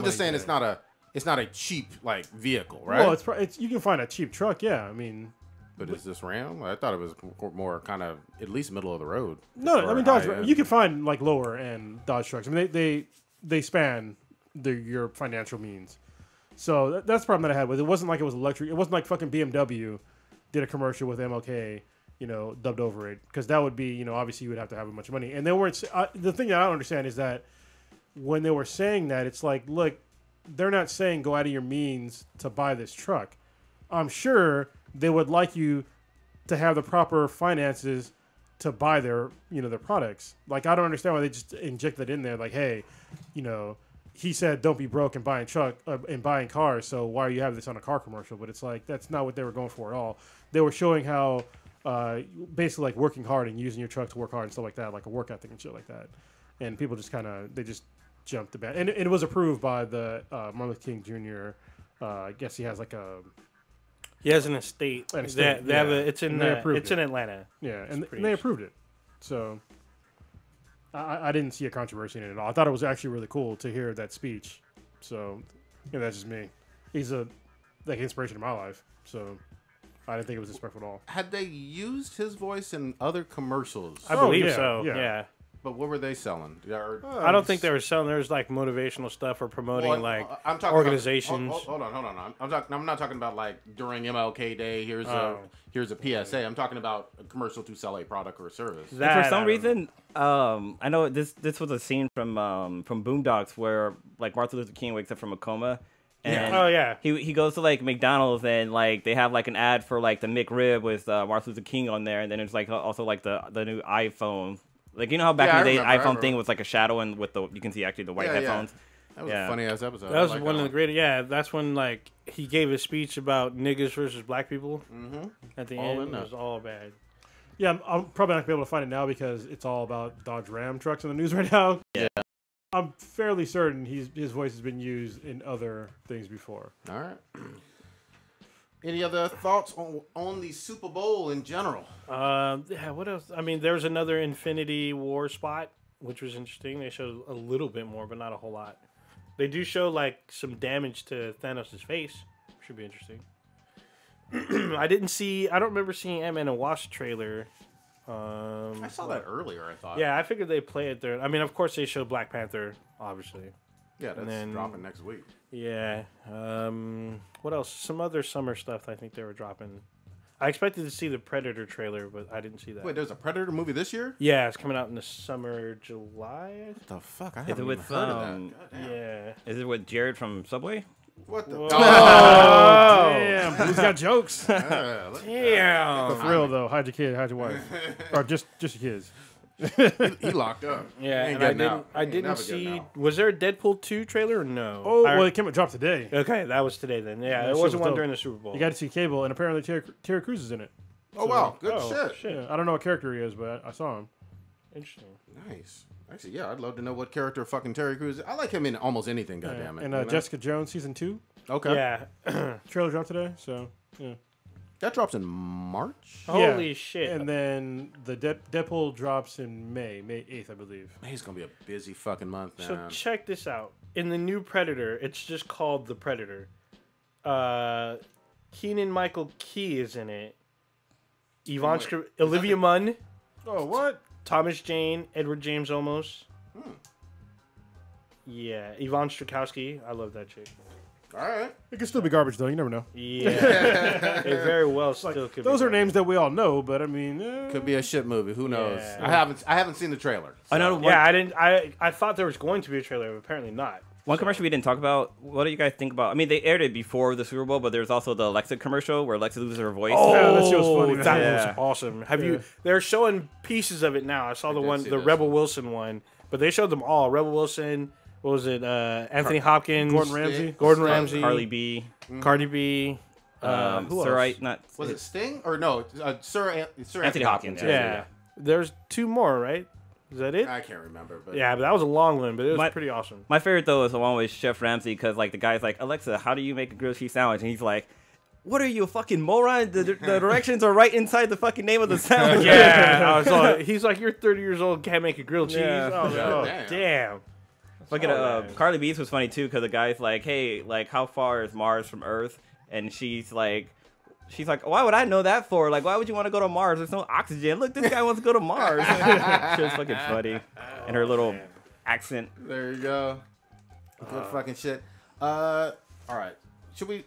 just saying today. it's not a cheap like vehicle, right? Well, it's you can find a cheap truck, yeah. I mean, but is this Ram? I thought it was more kind of at least middle of the road. no, I mean Dodge. high-end. You can find like lower end Dodge trucks. I mean, they span your financial means. So that's the problem that I had with it. It wasn't like it was a luxury. It wasn't like fucking BMW did a commercial with MLK, dubbed over it, because that would be, obviously you would have to have a bunch of money. And they weren't. The thing that I don't understand is that when they were saying that, it's like, look, they're not saying go out of your means to buy this truck. I'm sure they would like you to have the proper finances to buy their products. Like, I don't understand why they just inject that in there. Like, hey, he said don't be broke and buying cars. So why are you having this on a car commercial? But it's like that's not what they were going for at all. They were showing how basically like working hard and using your truck to work hard and stuff like that, like a work ethic and shit like that. And people just they just jumped the ban. And it was approved by the Martin Luther King Jr. I guess he has like a... He has an estate. They have it's in Atlanta. Yeah, and they approved it. So I didn't see a controversy in it at all. I thought it was actually really cool to hear that speech. So that's just me. He's a inspiration in my life. So I didn't think it was disrespectful at all. Had they used his voice in other commercials? I believe yeah, so. yeah. Yeah. But what were they selling? I don't think they were selling. There was like motivational stuff or promoting I'm talking organizations. Hold on. I'm not talking about like during MLK Day. Here's a PSA. I'm talking about a commercial to sell a product or a service. For some reason, I know this was a scene from Boondocks where like Martin Luther King wakes up from a coma. And he goes to like McDonald's and like they have like an ad for like the McRib with Martin Luther King on there, and then it's like also like the new iPhone. Like, how back in the day, the iPhone thing was like a shadow and with you can see actually the white headphones. That was a funny ass episode. That was one of the greatest. Yeah, that's when like he gave a speech about niggas versus black people. Mm-hmm. At the end, it was all bad. Yeah, I'm probably not gonna be able to find it now because it's all about Dodge Ram trucks in the news right now. Yeah, I'm fairly certain his voice has been used in other things before. All right. Any other thoughts on the Super Bowl in general? What else? I mean, there was another Infinity War spot, which was interesting. They showed a little bit more, but not a whole lot. They do show like some damage to Thanos' face. Should be interesting. I don't remember seeing Ant-Man and Wasp trailer. I saw that earlier, I thought. Yeah, I figured they play it there. I mean, of course they showed Black Panther, obviously. Yeah, that's dropping next week. Yeah. What else? Some other summer stuff I think they were dropping. I expected to see the Predator trailer, but I didn't see that. Wait, there's a Predator movie this year? Yeah, it's coming out in the summer, July. What the fuck? I is haven't it with even heard of that. Yeah. Is it with Jared from Subway? What the? Oh, Damn, who's got jokes? damn. For real though, hide your kid, hide your wife, or just your kids. He locked up. Yeah, He ain't and getting out. I He ain't didn't never getting see. out. Was there a Deadpool 2 trailer or no? Oh, well, it came out dropped today. Okay, that was today then. Yeah, that it shit wasn't was one dope. during the Super Bowl. You got to see Cable, and apparently Terry Crews is in it. Oh, wow. Good shit. Yeah, I don't know what character he is, but I saw him. Interesting. Nice. Actually, yeah, I'd love to know what character fucking Terry Crews is. I like him in almost anything, goddammit. And Jessica Jones season 2 Okay. Yeah. trailer dropped today, so yeah. That drops in March? Holy Yeah. shit. And then the Deadpool drops in May 8th, I believe. May's going to be a busy fucking month, man. So check this out. In the new Predator, it's just called The Predator. Keegan-Michael Key is in it. Olivia Munn. Oh, what? Thomas Jane, Edward James Olmos. Yeah, Yvonne Strakowski. I love that chick. All right. It could still be garbage, though. You never know. Yeah, it very well still could. Those be are names that we all know, but I mean, Could be a shit movie. Who knows? Yeah. I haven't seen the trailer. So. I know. Yeah, I didn't. I thought there was going to be a trailer, but apparently not. One commercial we didn't talk about. What do you guys think about? I mean, they aired it before the Super Bowl, but there's also the Alexa commercial where Alexa loses her voice. Oh, Yeah, that shit was funny, man. that Yeah. was awesome. Have Yeah. you? They're showing pieces of it now. I saw the did one, see the this Rebel one. Wilson one, but they showed them all. Rebel Wilson. What was it? Anthony Hopkins, Gordon Ramsay. Gordon Ramsay, Carly B. Cardi B. Who Sir, else? not Was it Sting or no? Sir Anthony Hopkins, Hopkins. Yeah. There's two more, right? Is that it? I can't remember, but Yeah, but that was a long one, but it was My- pretty awesome. My favorite though is the one with Chef Ramsay because like the guy's like, Alexa, how do you make a grilled cheese sandwich? And he's like, what are you, a fucking moron? The directions are right inside the fucking name of the sandwich. Yeah, I was all, he's like, you're 30 years old, can't make a grilled cheese. Yeah. I was like, God oh, damn. damn. Fucking Oh, man. Carly B's was funny too because the guy's like, hey, like how far is Mars from Earth? And she's like, why would I know that for? Like, why would you want to go to Mars? There's no oxygen. Look, this guy wants to go to Mars. She was fucking funny, and her little accent. there you go. Good fucking shit. All right. Should we?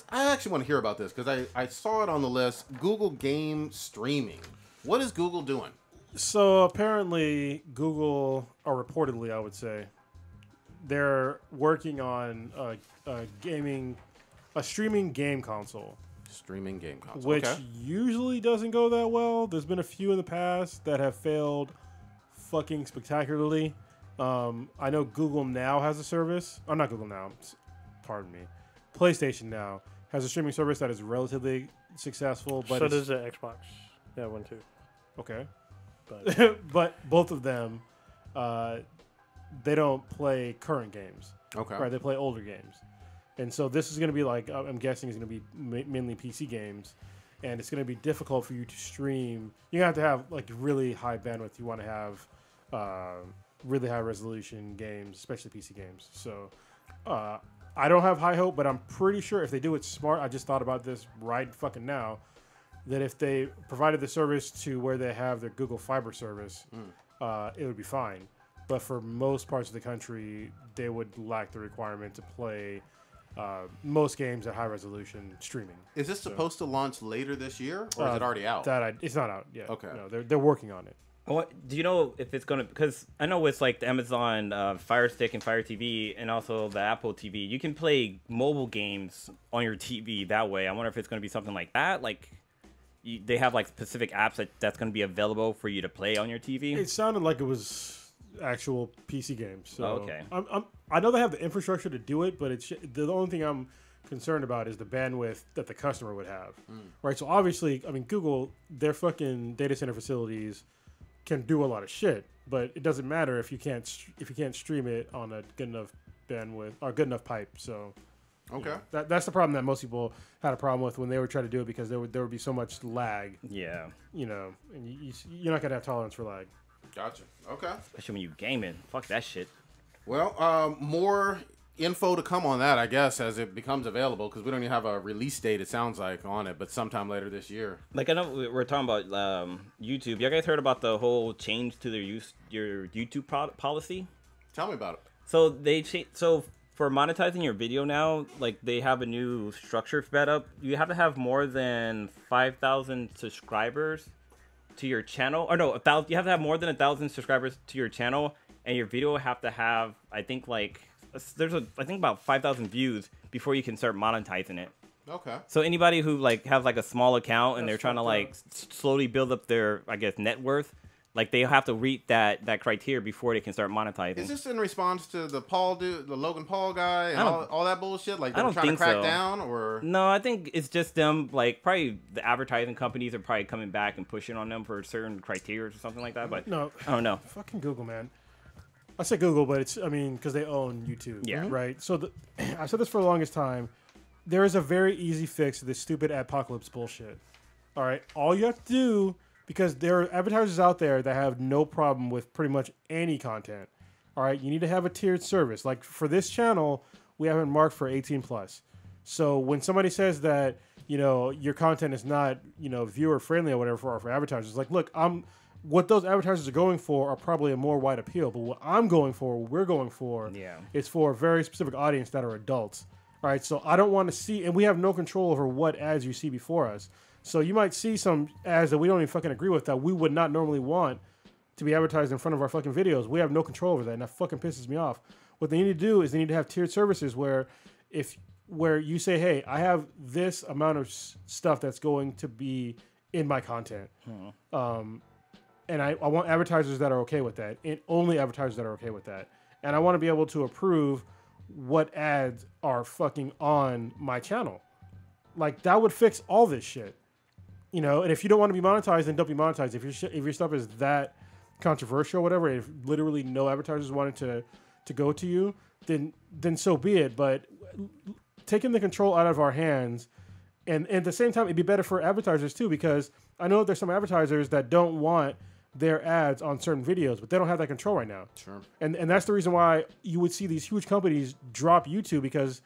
I actually want to hear about this because I saw it on the list. Google Game Streaming. What is Google doing? So apparently, Google, or reportedly, I would say, they're working on a streaming game console, Streaming game console. which Okay. usually doesn't go that well. There's been a few in the past that have failed fucking spectacularly. I know Google Now has a service. Oh, not Google Now. Pardon me. PlayStation Now has a streaming service that is relatively successful, but So it's, does the Xbox. That one too. okay. But But both of them, they don't play current games. Okay. Right, they play older games. And so this is going to be like, I'm guessing it's going to be mainly PC games. And it's going to be difficult for you to stream. You have to have like really high bandwidth. You want to have really high resolution games, especially PC games. So I don't have high hope, but I'm pretty sure if they do it smart, I just thought about this right fucking now, that if they provided the service to where they have their Google Fiber service, it would be fine. But for most parts of the country, they would lack the requirement to play most games at high resolution streaming. Is this supposed to launch later this year, or is it already out? It's not out yet. Okay. No, they're working on it. What do you know if it's gonna? Because I know with like the Amazon Fire Stick and Fire TV, and also the Apple TV, you can play mobile games on your TV that way. I wonder if it's gonna be something like that. Like they have like specific apps that's gonna be available for you to play on your TV. It sounded like it was actual PC games. So okay. I know they have the infrastructure to do it, but the only thing I'm concerned about is the bandwidth that the customer would have. Right. So obviously, I mean, Google, their fucking data center facilities can do a lot of shit, but it doesn't matter if you can't stream it on a good enough bandwidth or good enough pipe. So Okay. that's the problem that most people had a problem with when they were trying to do it, because there would be so much lag, Yeah. and you're not gonna have tolerance for lag. Gotcha. Okay. Especially when you gaming. Fuck that shit. Well, more info to come on that, I guess, as it becomes available, because we don't even have a release date, it sounds like, on it, but sometime later this year. Like I know we're talking about YouTube. You guys heard about the whole change to your YouTube policy? Tell me about it. So so for monetizing your video now, like they have a new structure set up. You have to have more than 5,000 subscribers to your channel. Or no, 1,000. You have to have more than 1,000 subscribers to your channel, and your video have to have, I think about 5,000 views before you can start monetizing it. Okay. So anybody who like has like a small account and they're trying to like fucked slowly build up their, I guess, net worth, like they have to reach that criteria before they can start monetizing. Is this in response to the Logan Paul guy, and all that bullshit? Like I they're don't trying to think crack so. down, or No, I think it's just them, like, probably the advertising companies are probably coming back and pushing on them for certain criteria or something like that, but No, I don't know. fucking Google, man. I say Google, but because they own YouTube. Yeah. Right. So I've said this for the longest time. There is a very easy fix to this stupid apocalypse bullshit. All right. All you have to do, because there are advertisers out there that have no problem with pretty much any content. All right. You need to have a tiered service. Like for this channel, we have it marked for 18 plus. So when somebody says that, your content is not, viewer friendly or whatever for advertisers, like, look, what those advertisers are going for are probably a more wide appeal. But what we're going for, Yeah. is for a very specific audience that are adults. All right, so I don't want to see, and we have no control over what ads you see before us. So you might see some ads that we don't even fucking agree with that we would not normally want to be advertised in front of our fucking videos. We have no control over that, and that fucking pisses me off. What they need to do is they need to have tiered services where you say, hey, I have this amount of stuff that's going to be in my content. And I want advertisers that are okay with that, and only advertisers that are okay with that. And I want to be able to approve what ads are fucking on my channel. Like, that would fix all this shit. You know, and if you don't want to be monetized, then don't be monetized. If your stuff is that controversial or whatever, if literally no advertisers wanted to go to you, then so be it. But taking the control out of our hands, and at the same time, it'd be better for advertisers too, because I know there's some advertisers that don't want their ads on certain videos, but they don't have that control right now. Sure. And that's the reason why you would see these huge companies drop YouTube, because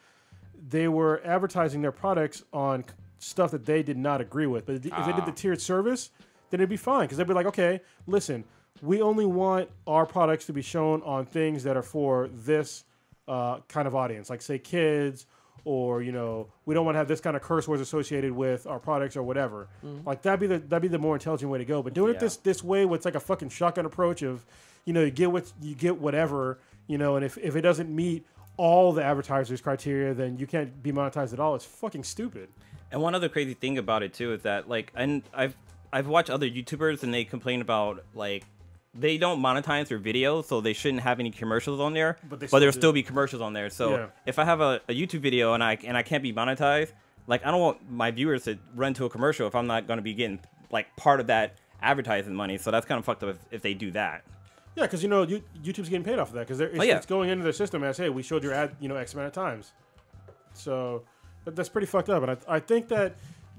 they were advertising their products on stuff that they did not agree with. But if they did the tiered service, then it'd be fine, because they'd be like, okay, listen, we only want our products to be shown on things that are for this kind of audience, like say kids, or, you know, we don't want to have this kind of curse words associated with our products or whatever. Like, that'd be the more intelligent way to go. But doing it this way, with like a fucking shotgun approach of, you know, you get whatever, you know, and if it doesn't meet all the advertisers' criteria, then you can't be monetized at all. It's fucking stupid. And one other crazy thing about it too is that, like, and I've watched other YouTubers and they complain about, like, they don't monetize their videos, so they shouldn't have any commercials on there. But there'll still be commercials on there. So if I have a YouTube video and I can't be monetized, like, I don't want my viewers to run to a commercial if I'm not going to be getting, like, part of that advertising money. So that's kind of fucked up if they do that. Yeah, because, you know, YouTube's getting paid off of that, because it's going into their system as, hey, we showed your ad, you know, X amount of times. So that's pretty fucked up. And I think that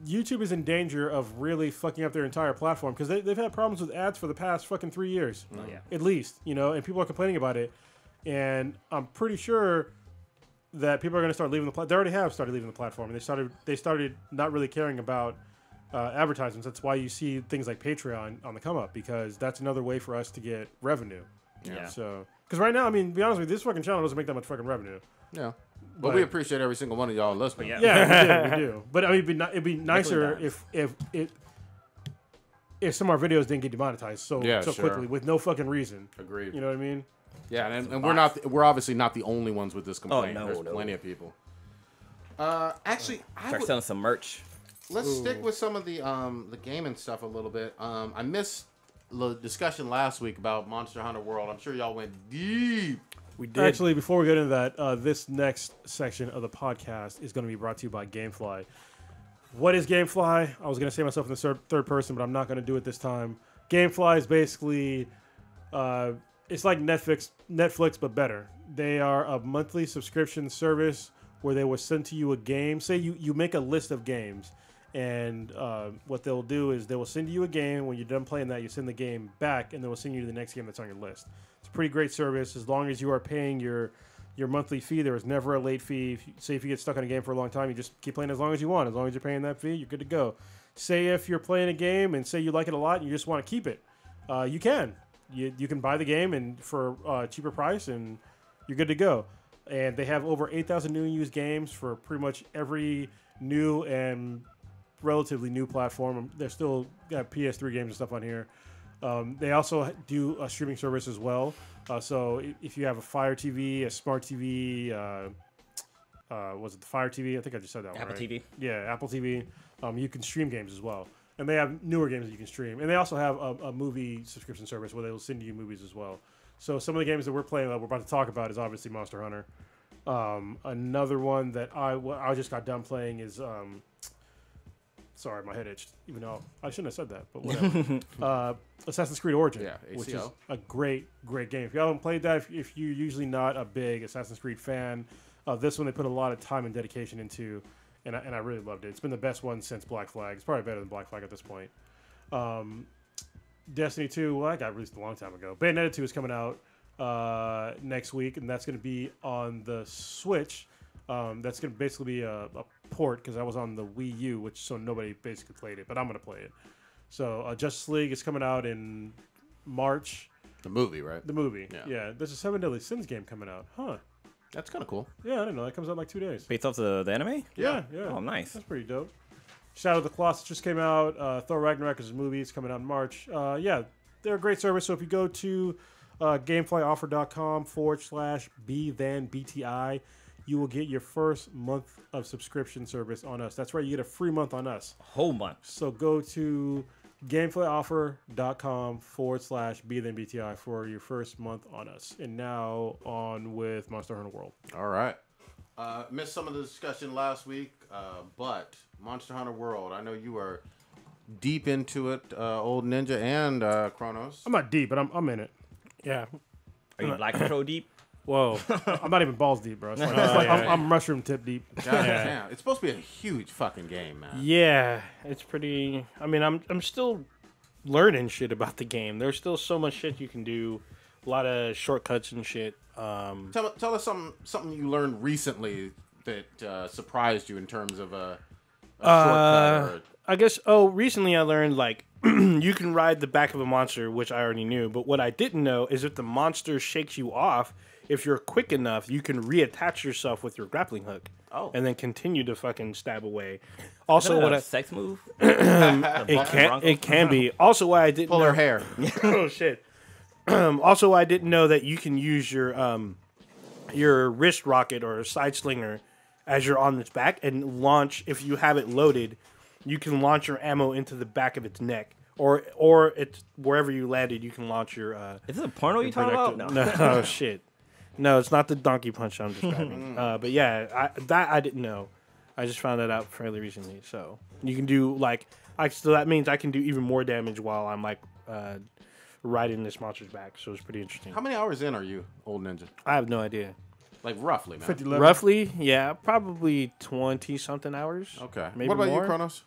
YouTube is in danger of really fucking up their entire platform, because they've had problems with ads for the past fucking 3 years. At least, you know, and people are complaining about it. And I'm pretty sure that people are going to start leaving the platform. They already have started leaving the platform, and they started not really caring about advertisements. That's why you see things like Patreon on the come up, because that's another way for us to get revenue. Yeah. So, because right now, I mean, to be honest with you, this fucking channel doesn't make that much fucking revenue. Yeah. But we appreciate every single one of y'all listening. Yeah, we do. But I mean, it'd be nicer if some of our videos didn't get demonetized so quickly with no fucking reason. Agreed. You know what I mean? Yeah, and we're obviously not the only ones with this complaint. There's plenty of people. Actually, Start selling some merch. Let's stick with some of the gaming stuff a little bit. I missed the discussion last week about Monster Hunter World. I'm sure y'all went deep. We did. Actually, before we get into that, this next section of the podcast is going to be brought to you by GameFly. What is GameFly? I was going to say myself in the third person, but I'm not going to do it this time. GameFly is basically, it's like Netflix, but better. They are a monthly subscription service where they will send to you a game. Say you make a list of games, and what they'll do is they will send you a game. When you're done playing that, you send the game back, and they will send you to the next game that's on your list. It's a pretty great service. As long as you are paying your monthly fee, there is never a late fee. If you get stuck on a game for a long time, you just keep playing as long as you want. As long as you're paying that fee, you're good to go. Say if you're playing a game and say you like it a lot and you just want to keep it, you can. You can buy the game and for a cheaper price, and you're good to go. And they have over 8,000 new and used games for pretty much every new and relatively new platform. They're still got PS3 games and stuff on here. They also do a streaming service as well. So if you have a Fire TV, a Smart TV, was it the Fire TV? I think I just said that one, Apple right? TV. Yeah, Apple TV. You can stream games as well. And they have newer games that you can stream. And they also have a movie subscription service where they will send you movies as well. So some of the games that we're playing that we're about to talk about is obviously Monster Hunter. Another one that I just got done playing is... sorry, my head itched. Even though I shouldn't have said that, but whatever. Assassin's Creed Origin, which is a great game. If you haven't played that, if you're usually not a big Assassin's Creed fan, this one they put a lot of time and dedication into, and I really loved it. It's been the best one since Black Flag. It's probably better than Black Flag at this point. Destiny 2, well, that got released a long time ago. Bayonetta 2 is coming out next week, and that's going to be on the Switch. That's going to basically be a port, because I was on the Wii U, so nobody basically played it, but I'm going to play it. So Justice League is coming out in March. The movie, right? The movie. Yeah. There's a 7 Deadly Sins game coming out. Huh. That's kind of cool. Yeah, I didn't know. That comes out in like 2 days. Based off the anime? Yeah. Oh, nice. That's pretty dope. Shadow of the Colossus just came out. Thor Ragnarok is a movie. It's coming out in March. Yeah, they're a great service. So if you go to GameflyOffer.com/B-than-BTI. You will get your first month of subscription service on us. That's right, you get a free month on us. Whole month. So go to GameflyOffer.com/B-than-BTI for your first month on us. And now on with Monster Hunter World. All right. Missed some of the discussion last week, but Monster Hunter World, I know you are deep into it, Old Ninja and Chronos. I'm not deep, but I'm in it. Yeah. Are you Black Control deep? Whoa. I'm not even balls deep, bro. It's like, I'm mushroom tip deep. God damn. It's supposed to be a huge fucking game, man. Yeah, it's pretty. I mean, I'm still learning shit about the game. There's still so much shit you can do, a lot of shortcuts and shit. Tell us something you learned recently that surprised you in terms of a shortcut. I guess. Oh, recently I learned like you can ride the back of a monster, which I already knew. But what I didn't know is if the monster shakes you off, if you're quick enough, you can reattach yourself with your grappling hook. Oh. And then continue to fucking stab away. Also, Isn't what that I a sex move? it can be. Also, why I didn't Pull know. her hair. Oh shit. Also, I didn't know that you can use your wrist rocket or side slinger as you're on its back and launch. If you have it loaded, you can launch your ammo into the back of its neck, or it's wherever you landed. You can launch your. Is this a porno you talking about? No. No, oh, shit. No, it's not the donkey punch I'm describing. But yeah, I didn't know. I just found that out fairly recently. So you can do so that means I can do even more damage while I'm riding this monster's back. So it's pretty interesting. How many hours in are you, Old Ninja? I have no idea. Like roughly, man. 50 Roughly, yeah, probably 20 something hours. Okay. Maybe what about more. you, Chronos?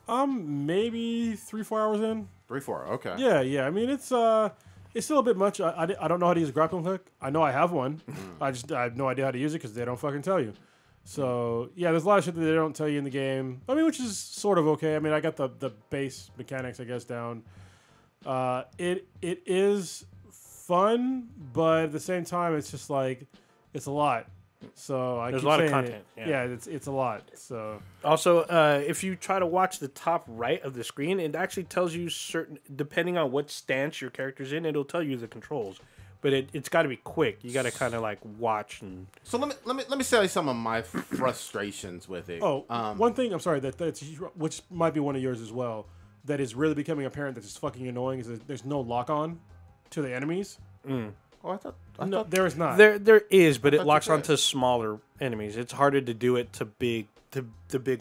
Maybe 3-4 hours in. 3-4. Okay. Yeah. I mean, it's still a bit much. I don't know how to use a grappling hook. I know I have one. I have no idea how to use it because they don't fucking tell you. So yeah, there's a lot of shit that they don't tell you in the game. I mean, which is sort of okay. I mean, I got the base mechanics, I guess, down. It is fun, but at the same time, it's just like it's a lot. So There's a lot of content. Yeah, it's a lot. So Also, if you try to watch the top right of the screen, it actually tells you depending on what stance your character's in, it'll tell you the controls. But it's got to be quick. You got to kind of watch and. So let me tell you some of my frustrations with it. One thing I'm sorry that's which might be one of yours as well. That is really becoming apparent that is fucking annoying is that there's no lock on to the enemies. Oh, I thought There is not. There is, but it locks you said. onto smaller enemies. It's harder to do it to big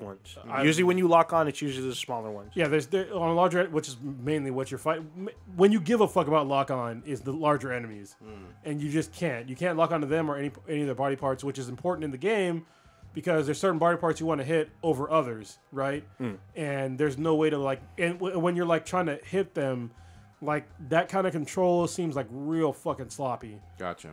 ones. Usually, when you lock on, it's usually the smaller ones. Yeah, there on a larger, which is mainly what you're fighting. When you give a fuck about lock on, is the larger enemies, and you just can't. You can't lock onto them or any of their body parts, which is important in the game because there's certain body parts you want to hit over others, right? And there's no way to and when you're trying to hit them. That kind of control seems real fucking sloppy. Gotcha.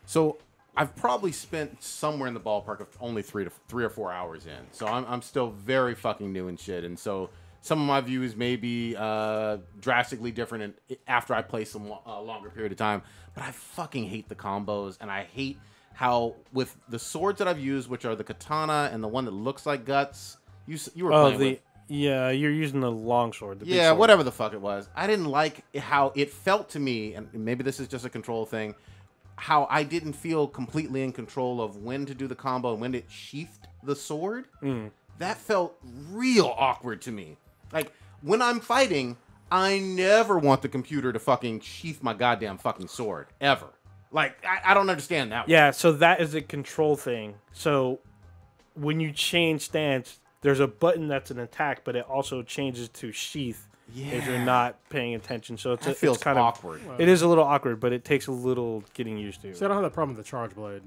So I've probably spent somewhere in the ballpark of only 3 or 4 hours in. So I'm still very fucking new and shit. And so some of my views may be drastically different after I play some longer period of time. But I fucking hate the combos, and I hate how with the swords that I've used, which are the katana and the one that looks like guts, you were playing with. Yeah, you're using the longsword. The big Yeah, sword. whatever the fuck it was. I didn't like how it felt to me, and maybe this is just a control thing, how I didn't feel completely in control of when to do the combo and when it sheathed the sword. That felt real awkward to me. When I'm fighting, I never want the computer to fucking sheath my goddamn fucking sword. Ever. I don't understand that one. Yeah, so that is a control thing. So when you change stance, there's a button that's an attack, but it also changes to sheath if you're not paying attention. So That feels kind awkward. It is a little awkward, but it takes a little getting used to. See, I don't have that problem with the charge blade.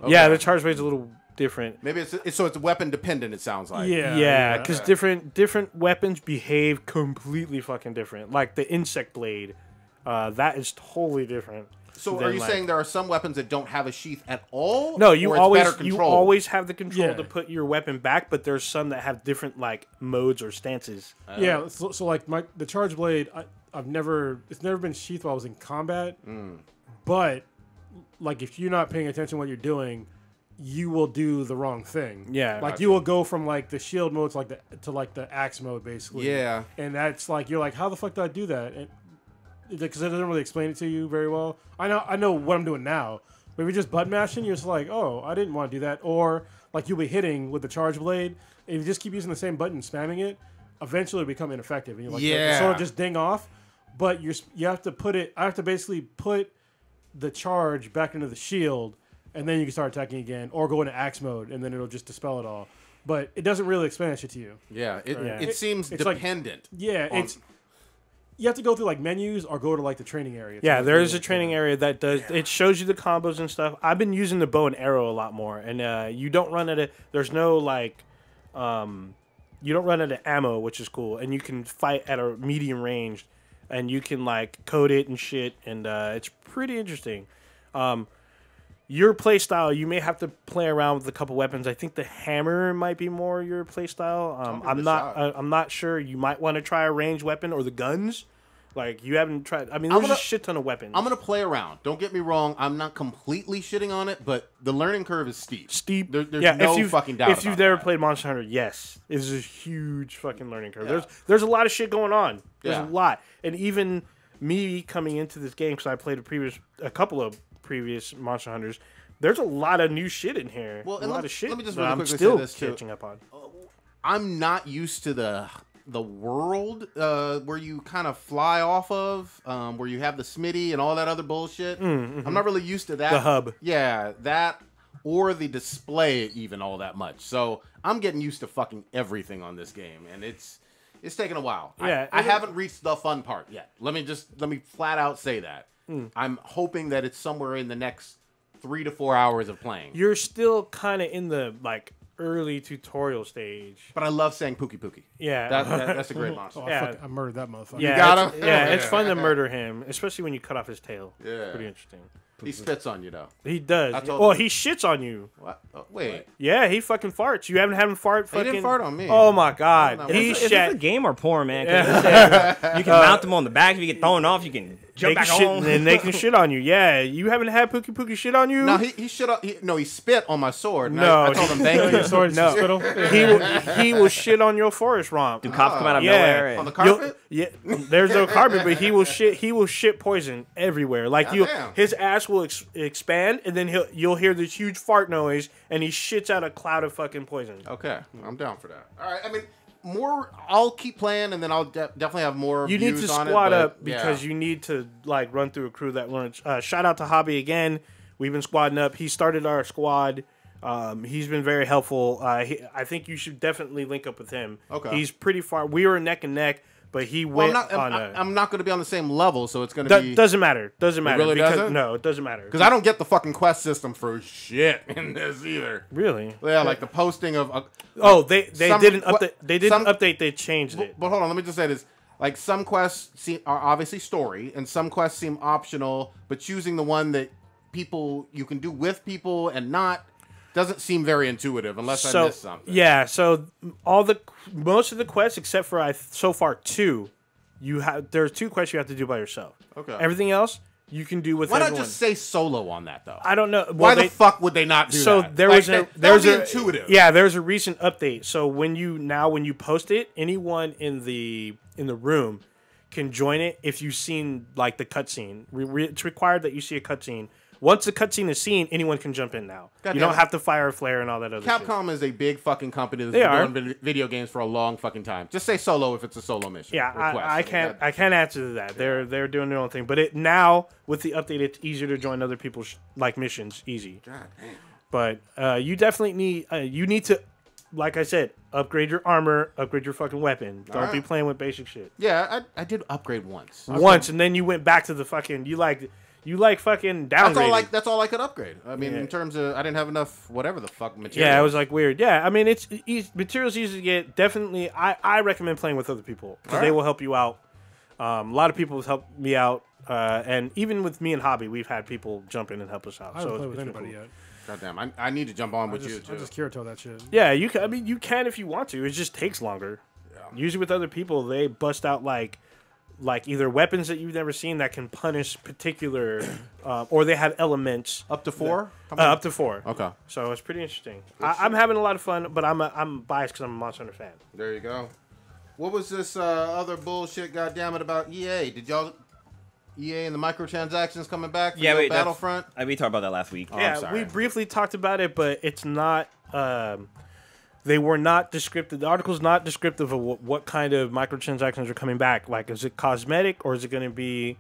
Okay. Yeah, the charge blade's a little different. Maybe it's weapon dependent, it sounds like. Yeah, because different weapons behave completely fucking different. Like the insect blade, that is totally different. So are you saying there are some weapons that don't have a sheath at all? No, you or it's always better you control? always have the control Yeah. to put your weapon back, but there's some that have different modes or stances. Yeah, so the charge blade, it's never been sheathed while I was in combat. But if you're not paying attention to what you're doing, you will do the wrong thing. Yeah. you will go from the shield mode to the axe mode basically. Yeah. And that's you're how the fuck did I do that? And because it doesn't really explain it to you very well. I know what I'm doing now. But if you're just button mashing, you're just like, oh, I didn't want to do that. Or like you'll be hitting with the charge blade. If you just keep using the same button, spamming it, eventually it'll become ineffective. And you're like, Yeah. sort of just ding off. But you have to put it. I have to basically put the charge back into the shield, and then you can start attacking again, or go into axe mode, and then it'll just dispel it all. But it doesn't really explain that shit to you. Yeah, it seems it's like- dependent. It's you have to go through like menus or go to like the training area. Yeah, there is a training area that does. It shows you the combos and stuff. I've been using the bow and arrow a lot more, and you don't run out of. There's no like, you don't run out of ammo, which is cool, and you can fight at a medium range, and you can like code it and shit, and it's pretty interesting. Your play style, you may have to play around with a couple weapons. I think the hammer might be more your play style. I'm not sure. You might want to try a ranged weapon or the guns. Like you haven't tried. I mean, there's a shit ton of weapons. I'm gonna play around. Don't get me wrong. I'm not completely shitting on it, but the learning curve is steep. There's no fucking doubt. If you've never played Monster Hunter, yes, it's a huge fucking learning curve. Yeah. There's a lot of shit going on. There's Yeah. a lot, and even me coming into this game because I played a couple of previous Monster Hunters. There's a lot of new shit in here. Well, a lot of shit. let me just that really I'm quickly still say this too. catching up on. I'm not used to the world where you kind of fly off of, where you have the Smitty and all that other bullshit. I'm not really used to that. The hub. Yeah, that or the display even all that much. So I'm getting used to fucking everything on this game, and it's taking a while. Yeah, I haven't reached the fun part yet. Let me flat out say that. I'm hoping that it's somewhere in the next 3 to 4 hours of playing. You're still kind of in the like early tutorial stage. But I love saying Pookie Pookie. Yeah, That's a great monster. Oh, Yeah. I murdered that motherfucker. yeah, got it's, him? yeah, it's fun to murder him, especially when you cut off his tail. Yeah. It's pretty interesting. He spits on you, though. He does. I told Well, him. he shits on you. What? Oh, wait. Yeah, he fucking farts. You haven't had him fart He fucking... didn't fart on me. Oh, my God. No, He Is this shat... a game or porn, man? 'Cause you can mount them on the back. If you get thrown off, you can They jump can back shit, on. and they can shit on you. Yeah, you haven't had Pookie Pookie shit on you? No, he shit on, he spit on my sword. And No. I told him thank you. Sword No. spittle. he will shit on your forest romp. Do cops come out of Yeah. nowhere? On the You'll- carpet? Yeah, there's no carpet, but he will shit poison everywhere. Like Goddamn. his ass will expand, and then you'll hear this huge fart noise, and he shits out a cloud of fucking poison. Okay, I'm down for that. All right, I mean, I'll keep playing, and then I'll definitely have more You need views to on squad it, but, up because you need to like run through a crew that learns. Shout out to Hobby again. We've been squadding up. He started our squad. He's been very helpful. I think you should definitely link up with him. Okay. He's pretty far. We were neck and neck, but he Well, went on a. I'm not going to be on the same level, so it's going to be... Doesn't matter. Doesn't matter. really because, doesn't? No, it doesn't matter. Because I don't get the fucking quest system for shit in this either. Really? Yeah, like the posting of... Oh, they some- didn't what- update. They didn't some- update. They changed it. But hold on, let me just say this. Like, some quests are obviously story, and some quests seem optional, but choosing the one that you can do with people and not doesn't seem very intuitive unless I missed something. Yeah, so most of the quests except for so far 2, there's 2 quests you have to do by yourself. Okay. Everything else you can do with Why not everyone. just say solo on that, though? I don't know. Why Well, the fuck would they not do so that? there Like, was that there's would be intuitive. Yeah, there's a recent update. So when you post it, anyone in the room can join it if you've seen like the cutscene. It's required that you see a cutscene. Once the cutscene is seen, anyone can jump in now. God you damn don't it. have to fire a flare and all that other shit. Capcom is a big fucking company that's They been are. doing video games for a long fucking time. Just say solo if it's a solo mission. Yeah, or quest. I can't answer to that. They're doing their own thing. But now with the update, it's easier to join other people's like missions. Easy. God damn. But you definitely need to, like I said, upgrade your armor, upgrade your fucking weapon. Don't be right. playing with basic shit. Yeah, I did upgrade once. Once, and then you went back to the fucking you like fucking downgraded. That's all I could upgrade. I mean, Yeah. in terms of I didn't have enough whatever the fuck material. Yeah, it was like weird. Yeah, I mean it's materials easy to get. Definitely, I recommend playing with other people because they will help you out. A lot of people have helped me out, and even with me and Hobby, we've had people jump in and help us out. I haven't so played with it's anybody cool. yet. Goddamn, I need to jump on with you I too. just Kirito that shit. Yeah, you can. I mean, you can if you want to. It just takes longer. Yeah. Usually with other people, they bust out like either weapons that you've never seen that can punish particular, or they have elements Up to 4? How many? up to 4. Okay, So it's pretty interesting. I'm having a lot of fun, but I'm biased because I'm a Monster Hunter fan. there you go. What was this other bullshit? Goddammit, about EA? Did y'all EA and the microtransactions coming back for Yeah, wait, Battlefront. We talked about that last week. Oh, I'm Yeah, sorry. we briefly talked about it, but it's not. They were not descriptive. The article's not descriptive of what kind of microtransactions are coming back. Like, is it cosmetic or is it going to be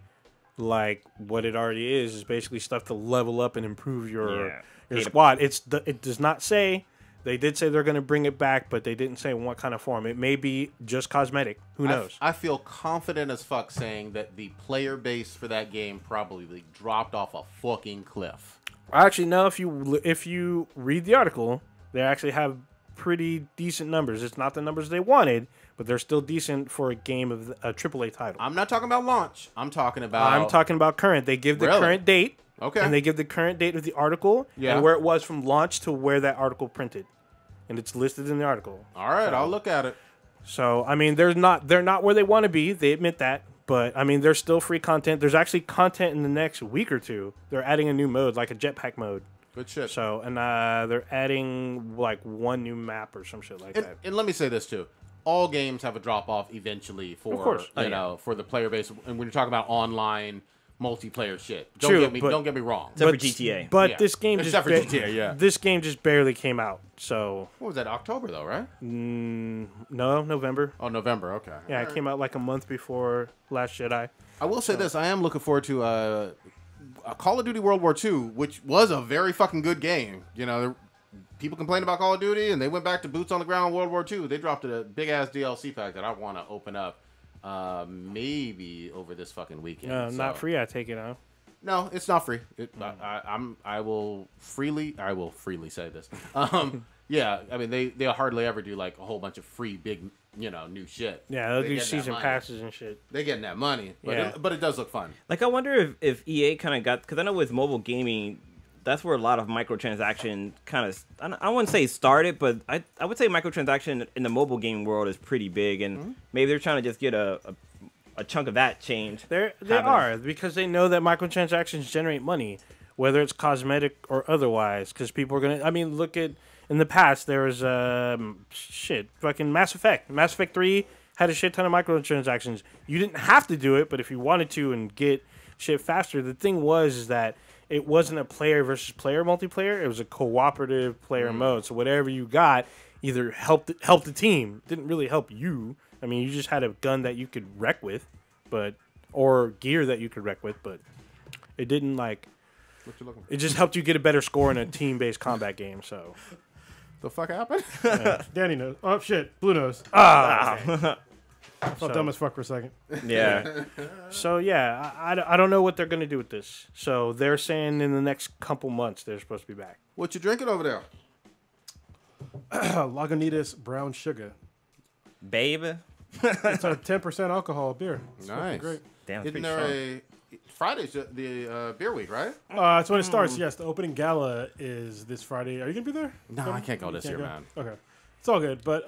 like what it already is? Is basically stuff to level up and improve your squad. It does not say. They did say they're going to bring it back, but they didn't say in what kind of form. It may be just cosmetic. Who knows? I feel confident as fuck saying that the player base for that game probably dropped off a fucking cliff. Actually, no. If you read the article, they actually have pretty decent numbers. It's not the numbers they wanted, but they're still decent for a game of a AAA title. I'm not talking about launch. I'm talking about Current. They give the Really? current date. Okay. And they give the current date of the article and where it was from launch to where that article printed. And it's listed in the article. All right, I'll look at it. So, I mean, they're not where they want to be. They admit that. But, I mean, there's still free content. There's actually content in the next week or two. They're adding a new mode, like a jetpack mode. Good shit. So, and they're adding, like, one new map or some shit like that. And let me say this, too. All games have a drop-off eventually for, Of course. for the player base. And when you're talking about online multiplayer shit. True, Don't get me wrong. Except for GTA. But Yeah. this game Except for GTA, yeah. This game just barely came out. So, What was that, October, though, right? no, November. Oh, November, okay. Yeah, it came out like a month before Last Jedi. I will say this. I am looking forward to a Call of Duty World War II, which was a very fucking good game. You know, people complained about Call of Duty, and they went back to boots on the ground World War II. They dropped a big-ass DLC pack that I want to open up maybe over this fucking weekend. Not free, I take it out. No, it's not free. I will freely say this. Yeah, I mean they'll hardly ever do like a whole bunch of free big new shit. Yeah, they'll They do get that season money. passes and shit. They're getting that money, but Yeah. but it does look fun. Like, I wonder if EA kind of got, because I know with mobile gaming, that's where a lot of microtransaction kind of, I wouldn't say started, but I would say microtransaction in the mobile gaming world is pretty big, and maybe they're trying to just get a chunk of that change. They are, because they know that microtransactions generate money, whether it's cosmetic or otherwise, because people are going to, I mean, look at, in the past, there was, fucking Mass Effect. Mass Effect 3 had a shit ton of microtransactions. You didn't have to do it, but if you wanted to and get shit faster, the thing is that it wasn't a player versus player multiplayer. It was a cooperative player mode. So whatever you got either helped the team. It didn't really help you. I mean, you just had a gun that you could wreck with, or gear that you could wreck with, but it didn't like. What you looking for? It just helped you get a better score in a team-based combat game. So. The fuck happened? Danny knows. Oh shit, Blue knows. Ah. I felt dumb as fuck for a second. Yeah. So yeah, I don't know what they're gonna do with this. So they're saying in the next couple months they're supposed to be back. What you drinking over there? Lagunitas brown sugar. Babe. It's a 10% alcohol beer. It's fucking Nice. great. Damn, it's Isn't pretty there strong. Friday's the beer week, right? That's when it starts. Yes, the opening gala is this Friday. Are you gonna be there? No, I can't go this year, go? man. Okay, it's all good. But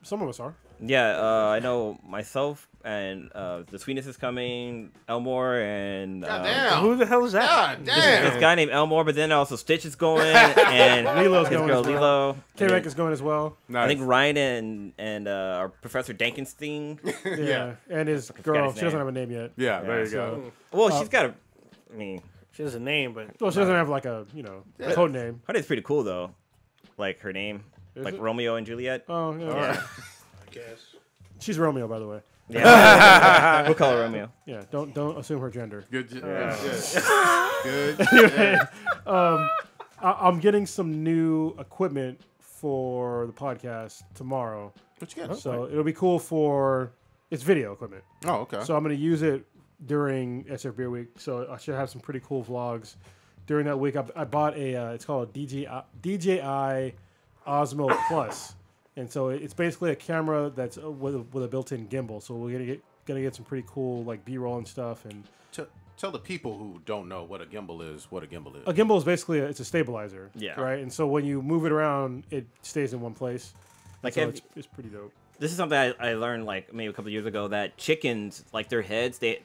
some of us are. Yeah, I know myself and the Sweetness is coming, Elmore, and God damn. Who the hell is that? God this damn. guy named Elmore, but then also Stitch is going, and Lilo's his going girl as well. Lilo. K-Rank is going as well. I think Ryan and our Professor Dankenstein. Yeah, and his forgot girl. his She doesn't name. have a name yet. Yeah, there you So, go. Well, she's got a. I mean, She has a name, but well, she doesn't have like a code name. her name's pretty cool though. Like her name, Is like it? Romeo and Juliet. Oh yeah. I guess. She's Romeo, by the way. Yeah, we'll call her Romeo. Yeah, don't assume her gender. Good. Good. I'm getting some new equipment for the podcast tomorrow, What you got? so it'll be cool for it's video equipment. Oh, okay. So I'm going to use it during SF Beer Week. So I should have some pretty cool vlogs during that week. I bought it's called a DJI Osmo Plus, and so it's basically a camera that's with a built-in gimbal. So we're gonna get some pretty cool like B-roll and stuff. And Tell the people who don't know what a gimbal is what a gimbal is. a gimbal is basically it's a stabilizer. Yeah. Right. And so when you move it around, it stays in one place. Like, So have- it's pretty dope. This is something I learned like maybe a couple of years ago, that chickens, like their heads, they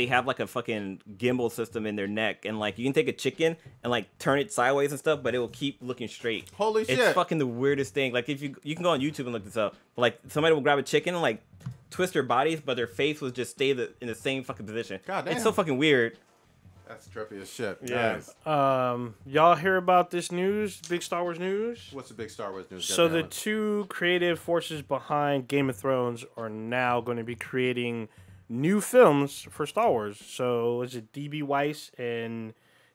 have like a fucking gimbal system in their neck, and like you can take a chicken and like turn it sideways and stuff, but it will keep looking straight. Holy It's shit. fucking the weirdest thing. Like if you can go on YouTube and look this up, but like somebody will grab a chicken and like twist their bodies, but their face would just stay in the same fucking position. God damn. It's so fucking weird. That's trippy as shit. Yeah. Nice. Y'all hear about this news? Big Star Wars news? What's the big Star Wars news? So the Goddammit? two creative forces behind Game of Thrones are now going to be creating new films for Star Wars. So is it D.B. Weiss and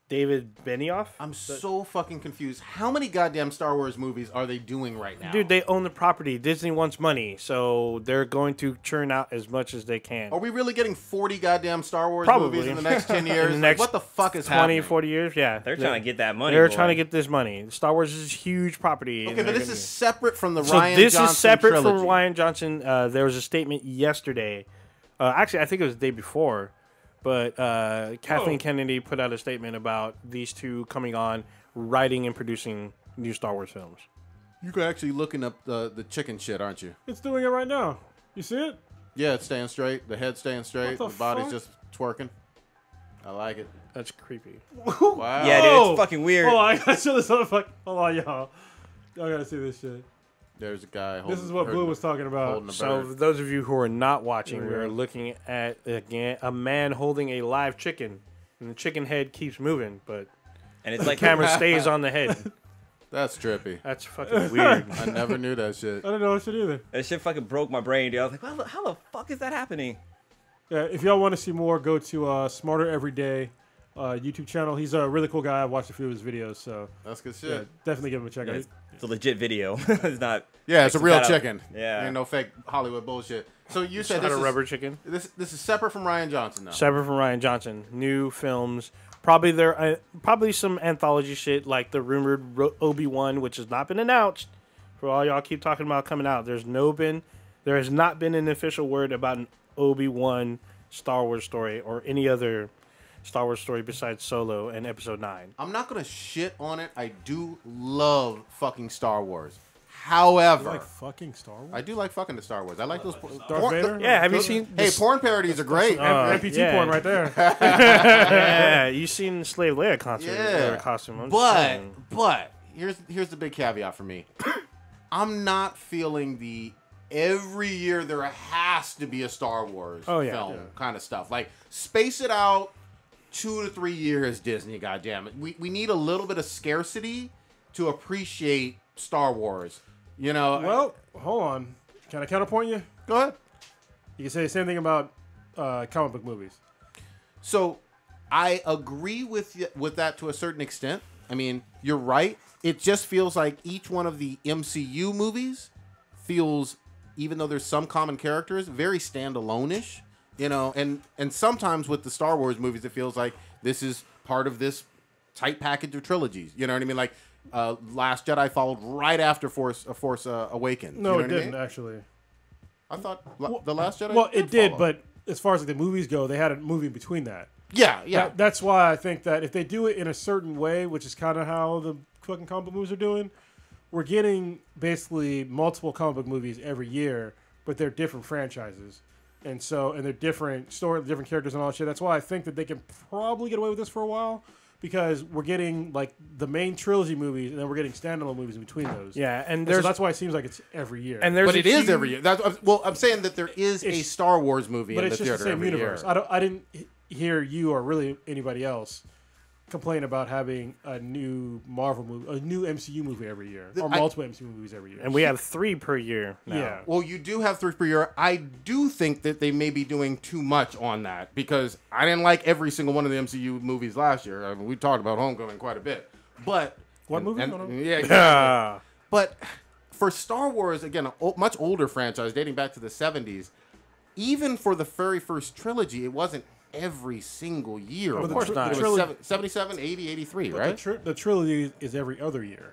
David Benioff? I'm so fucking confused. How many goddamn Star Wars movies are they doing right now? Dude, they own the property. Disney wants money, so they're going to churn out as much as they can. Are we really getting 40 goddamn Star Wars Probably. movies in the next 10 years? In the next what the fuck is 20, happening? 40 years? Yeah. They're trying to get that money. They're boy. trying to get this money. Star Wars is a huge property. Okay, but this is separate from the So Ryan this Johnson is separate trilogy. from Ryan Johnson. There was a statement yesterday. Actually, I think it was the day before. But Kathleen Kennedy put out a statement about these two coming on, writing and producing new Star Wars films. You're actually looking up the chicken shit, aren't you? It's doing it right now. You see it? Yeah, it's staying straight. The head's staying straight. What The the body's fuck? just twerking. I like it. That's creepy. Wow. Yeah, dude, it's fucking weird. Hold on, I gotta show this motherfucker. Hold on, y'all. Y'all gotta see this shit. There's a guy holding... This is what Blue was talking about. holding a So, bird. for those of you who are not watching, Here we we are go. looking at, again, a man holding a live chicken. And the chicken head keeps moving, but And it's the like camera stays on the head. That's trippy. That's fucking weird. I never knew that shit. I didn't know that shit either. that shit fucking broke my brain, dude. I was like, how the fuck is that happening? Yeah, if y'all want to see more, go to Smarter Everyday YouTube channel. He's a really cool guy. I watched a few of his videos, so That's good yeah, shit. definitely give him a check out. It's a legit video. It's not. Yeah, it's a Fix real that up. chicken. Yeah. Ain't no fake Hollywood bullshit. So you It's said not this a is, rubber chicken. this is separate from Ryan Johnson, though. Separate from Ryan Johnson. New films. Probably some anthology shit like the rumored Obi-Wan, which has not been announced. For all y'all keep talking about coming out, there has not been an official word about an Obi-Wan Star Wars story or any other Star Wars story besides Solo and Episode 9. I'm not gonna shit on it. I do love fucking Star Wars. However, You like fucking Star Wars? I do like fucking the Star Wars. I like those. Darth Vader? Yeah, have you seen? Hey, porn parodies are great. MPT yeah. porn right there. Yeah, you seen Slave Leia concert Yeah. or costume? I'm just saying. But here's the big caveat for me. I'm not feeling the every year there has to be a Star Wars film kind of stuff. Like space it out 2 to 3 years, Disney. Goddamn it, we need a little bit of scarcity to appreciate Star Wars. You know. Well, hold on. Can I counterpoint you? Go ahead. You can say the same thing about comic book movies. So I agree with that to a certain extent. I mean, you're right. It just feels like each one of the MCU movies feels, even though there's some common characters, very standalone-ish. You know, and sometimes with the Star Wars movies, it feels like this is part of this tight package of trilogies. You know what I mean? Like Last Jedi followed right after Force Awakens. No, you know it what I didn't mean? actually. I thought the Last Jedi. Well, it did, follow. but as far as like the movies go, they had a movie in between that. yeah. That's why I think that if they do it in a certain way, which is kind of how the fucking comic book movies are doing, we're getting basically multiple comic book movies every year, but they're different franchises. And they're different story, different characters and all that shit. That's why I think that they can probably get away with this for a while, because we're getting like the main trilogy movies, and then we're getting standalone movies in between those. Yeah, and So there's that's why it seems like it's every year. and there's But a it is huge- every year. Well, I'm saying that there is a It's- Star Wars movie but in it's the just theater the same every universe. year. I didn't hear you or really anybody else complain about having a new Marvel movie, a new MCU movie every year, or multiple MCU movies every year. and we have 3 per year now. yeah. Well, you do have 3 per year. I do think that they may be doing too much on that, because I didn't like every single one of the MCU movies last year. I mean, we talked about Homecoming quite a bit. But What movie? I don't know. Yeah, exactly. But for Star Wars, again, a much older franchise dating back to the 70s, even for the very first trilogy, it wasn't every single year. Well, Of course not. It was trilogy- 77, 80, 83, But right? the trilogy is every other year.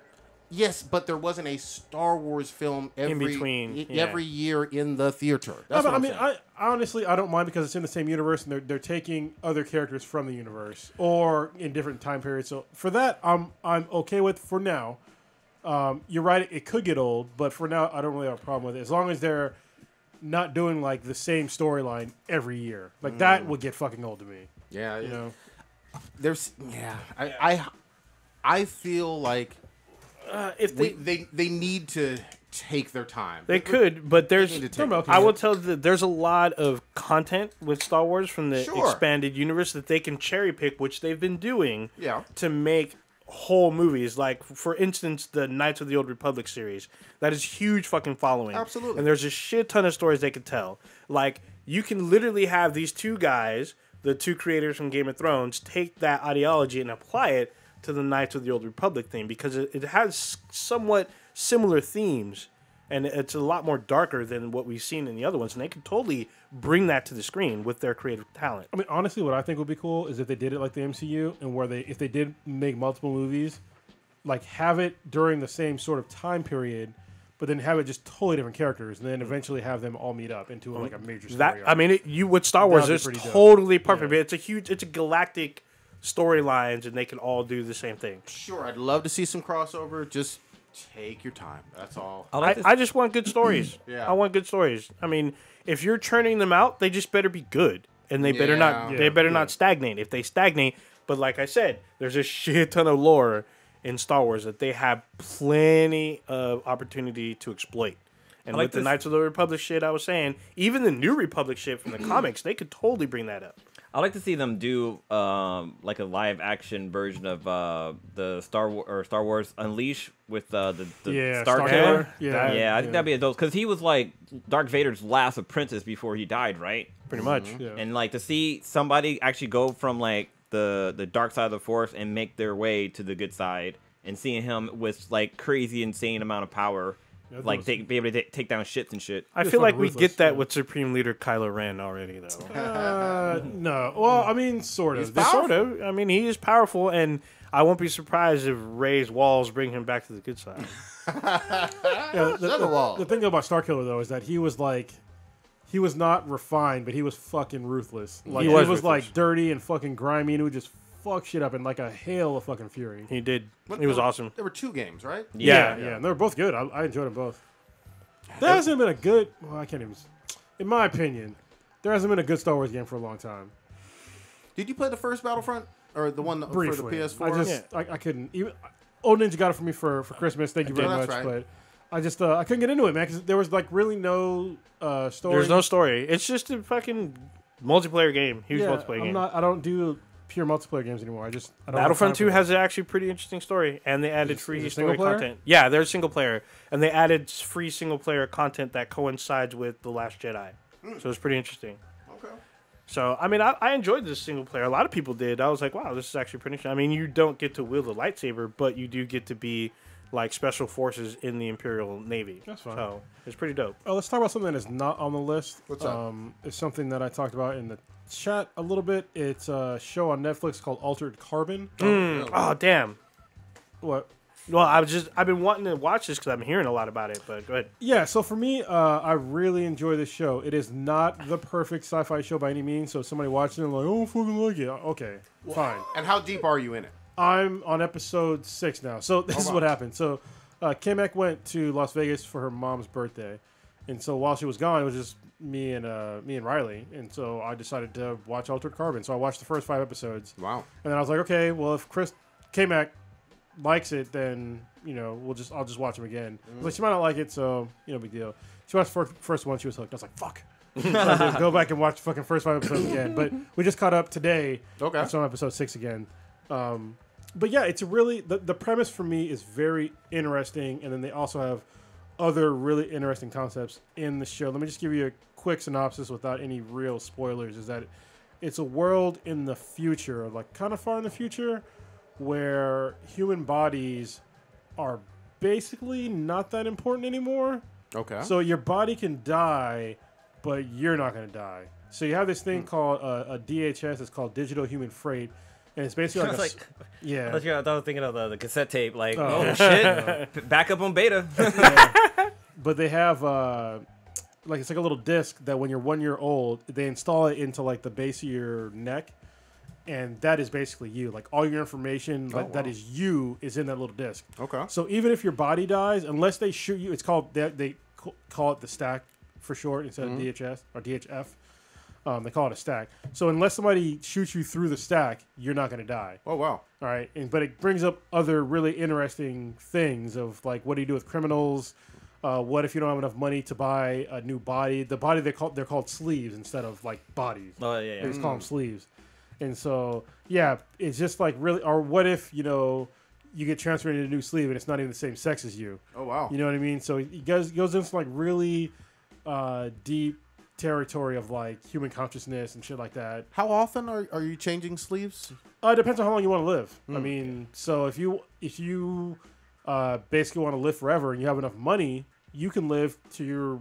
Yes, but there wasn't a Star Wars film between, yeah. every year in the theater. No, That's but what I'm I mean, saying. I honestly I don't mind, because it's in the same universe, and they're taking other characters from the universe or in different time periods. So for that, I'm okay with for now. You're right; it could get old, but for now, I don't really have a problem with it as long as they're not doing like the same storyline every year. Like that would get fucking old to me. Yeah, You know, I feel like If they they need to take their time. They could, but there's. They need to take Okay. I will tell you that there's a lot of content with Star Wars from the Sure. expanded universe that they can cherry pick, which they've been doing Yeah. to make whole movies. Like, for instance, the Knights of the Old Republic series. That is huge fucking following. Absolutely. And there's a shit ton of stories they could tell. Like, you can literally have these two guys, the two creators from Game of Thrones, take that ideology and apply it to the Knights of the Old Republic thing, because it has somewhat similar themes, and it's a lot more darker than what we've seen in the other ones, and they could totally bring that to the screen with their creative talent. I mean, honestly, what I think would be cool is if they did it like the MCU, and where if they did make multiple movies, like have it during the same sort of time period, but then have it just totally different characters, and then eventually have them all meet up into like a major story. That arc. I mean, you with Star Wars, That'd it's be pretty dope. totally perfect. Yeah. It's a galactic storylines, and they can all do the same thing. Sure, I'd love to see some crossover. Just take your time. That's all. I just want good stories. Yeah. I want good stories. I mean, if you're churning them out, they just better be good, and they better not. Yeah. They better not stagnate. If they stagnate, but like I said, there's a shit ton of lore in Star Wars that they have plenty of opportunity to exploit. And like with the this- Knights of the Republic shit, I was saying, even the New Republic shit from the comics, they could totally bring that up. I'd like to see them do like a live action version of the Star Wars Unleash with the Star Killer. Yeah, Yeah, I think that'd be a dope, because he was like Darth Vader's last apprentice before he died, right? Pretty much. Yeah. And like to see somebody actually go from like the dark side of the Force and make their way to the good side, and seeing him with like crazy insane amount of power, Yeah, like be able to take down shits and shit. I Just feel like fucking we ruthless, get that yeah. with Supreme Leader Kylo Ren already, though. No. Well, I mean, sort of. Sort of. I mean, he is powerful, and I won't be surprised if Rey's walls bring him back to the good side. Yeah, the thing about Starkiller though is that he was not refined, but he was fucking ruthless. Like He he was was ruthless. like dirty and fucking grimy, and he would just fuck shit up in like a hail of fucking fury. He did. He was awesome. There were 2 games, right? Yeah. Yeah, and they were both good. I enjoyed them both. There hasn't been a good. Well, I can't even. In my opinion, there hasn't been a good Star Wars game for a long time. Did you play the first Battlefront or the one Briefly, for the PS4? I just I couldn't. Even, Old Ninja got it for me for Christmas. Thank you very Oh, much. that's right. But I just I couldn't get into it, man, because there was like really no story. There's no story. It's just a fucking multiplayer game. Huge multiplayer game. I don't do pure multiplayer games anymore. I don't have Battlefront time 2 for has an actually pretty interesting story, and they added free it story single player? content. Yeah, they're single player, and they added free single player content that coincides with The Last Jedi. So it's pretty interesting. Okay. So, I mean, I enjoyed this single player. A lot of people did. I was like, wow, this is actually pretty interesting. I mean, you don't get to wield a lightsaber, but you do get to be like special forces in the Imperial Navy. That's fine. So it's pretty dope. Oh, let's talk about something that's not on the list. What's up? It's something that I talked about in the chat a little bit. It's a show on Netflix called Altered Carbon. Oh, damn. What? Well, I've been wanting to watch this because I'm hearing a lot about it, but go ahead. Yeah, so for me, I really enjoy this show. It is not the perfect sci-fi show by any means. So somebody watching it like, oh, I fucking like it. Okay, fine. And how deep are you in it? I'm on episode 6 now. So this is what happened. So Kamek went to Las Vegas for her mom's birthday, and so while she was gone, it was just me and Riley. And so I decided to watch Altered Carbon. So I watched the first 5 episodes, Wow. and then I was like, okay, well if Kamek likes it, then I'll just watch him again. I was like, she might not like it, so big deal. She watched the first one, she was hooked. I was like, fuck. So I had to go back and watch the fucking first 5 episodes again. But we just caught up today. Okay. So on episode 6 again. But yeah, it's a really the premise for me is very interesting, and then they also have other really interesting concepts in the show. Let me just give you a quick synopsis without any real spoilers. Is that it's a world in the future, like kind of far in the future, where human bodies are basically not that important anymore. Okay. So your body can die, but you're not going to die. So you have this thing called a DHS. It's called Digital Human Freight, and it's basically like yeah. I thought I was thinking of the cassette tape. Like, Oh. oh shit, back up on beta. But they have it's like a little disc that when you're 1 year old, they install it into like the base of your neck, and that is basically you. Like all your information that is you is in that little disc. Okay. So even if your body dies, unless they shoot you, it's called they call it the stack for short instead of DHS or DHF. They call it a stack. So unless somebody shoots you through the stack, you're not going to die. Oh, wow. All right, but it brings up other really interesting things of like what do you do with criminals? What if you don't have enough money to buy a new body? The body they're called sleeves instead of like bodies. Oh yeah, They yeah. just call them sleeves. And so yeah, it's just like really. Or what if you get transferred into a new sleeve and it's not even the same sex as you? Oh wow. You know what I mean? So it goes into like really deep territory of like human consciousness and shit like that. How often are you changing sleeves? It depends on how long you want to live. I mean, so if you basically want to live forever and you have enough money, you can live to your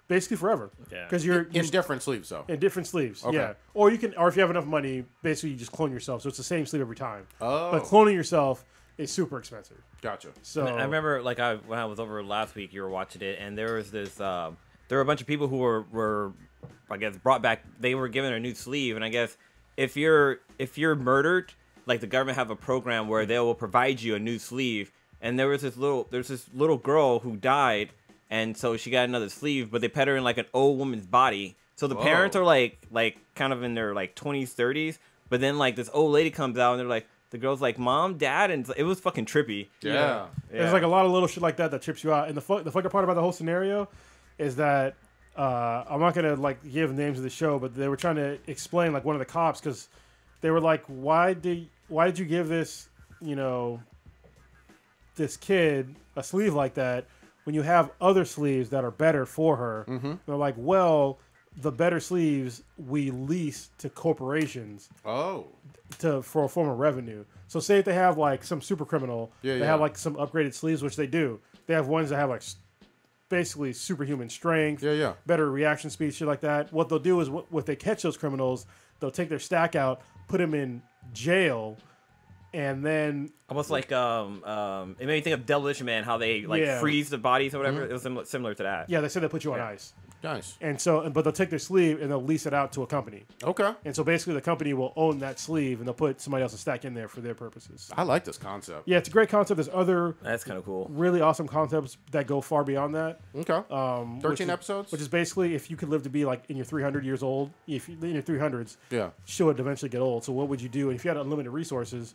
basically forever. Yeah. Because you're In different sleeves, though. in different sleeves. Okay. Yeah. Or if you have enough money, basically you just clone yourself. So it's the same sleeve every time. Oh. But cloning yourself is super expensive. Gotcha. So I remember, like, when I was over last week, you were watching it, and there was this. There were a bunch of people who were, I guess, brought back. They were given a new sleeve, and I guess if you're murdered, like the government have a program where they will provide you a new sleeve. And there's this little girl who died, and so she got another sleeve, but they put her in like an old woman's body. So the parents are like kind of in their like 20s, 30s, but then like this old lady comes out, and they're like, the girl's like, Mom, Dad, and it was fucking trippy. Yeah. there's like a lot of little shit like that trips you out. And the fucked up part about the whole scenario is that I'm not gonna like give names of the show, but they were trying to explain like one of the cops because they were like, why did you give this this kid a sleeve like that when you have other sleeves that are better for her? They're like, well, the better sleeves we lease to corporations Oh. for a form of revenue. So say if they have like some super criminal, Yeah, they yeah. have like some upgraded sleeves, which they do. They have ones that have like basically superhuman strength, Yeah, yeah. better reaction speed, shit like that. What they'll do is if they catch those criminals, they'll take their stack out, put them in jail, and then Almost like it made me think of Demolition Man, how they like Yeah. freeze the bodies or whatever. It was similar to that. yeah, they say they put you on ice. Nice. And so, but they'll take their sleeve and they'll lease it out to a company. Okay. And so basically the company will own that sleeve and they'll put somebody else's stack in there for their purposes. I like this concept. Yeah, it's a great concept. There's other That's kind of cool. really awesome concepts that go far beyond that. Okay. 13 which is- episodes? Which is basically if you could live to be like in your 300 years old, if you in your 300s, Yeah. she would eventually get old. So what would you do? And if you had unlimited resources,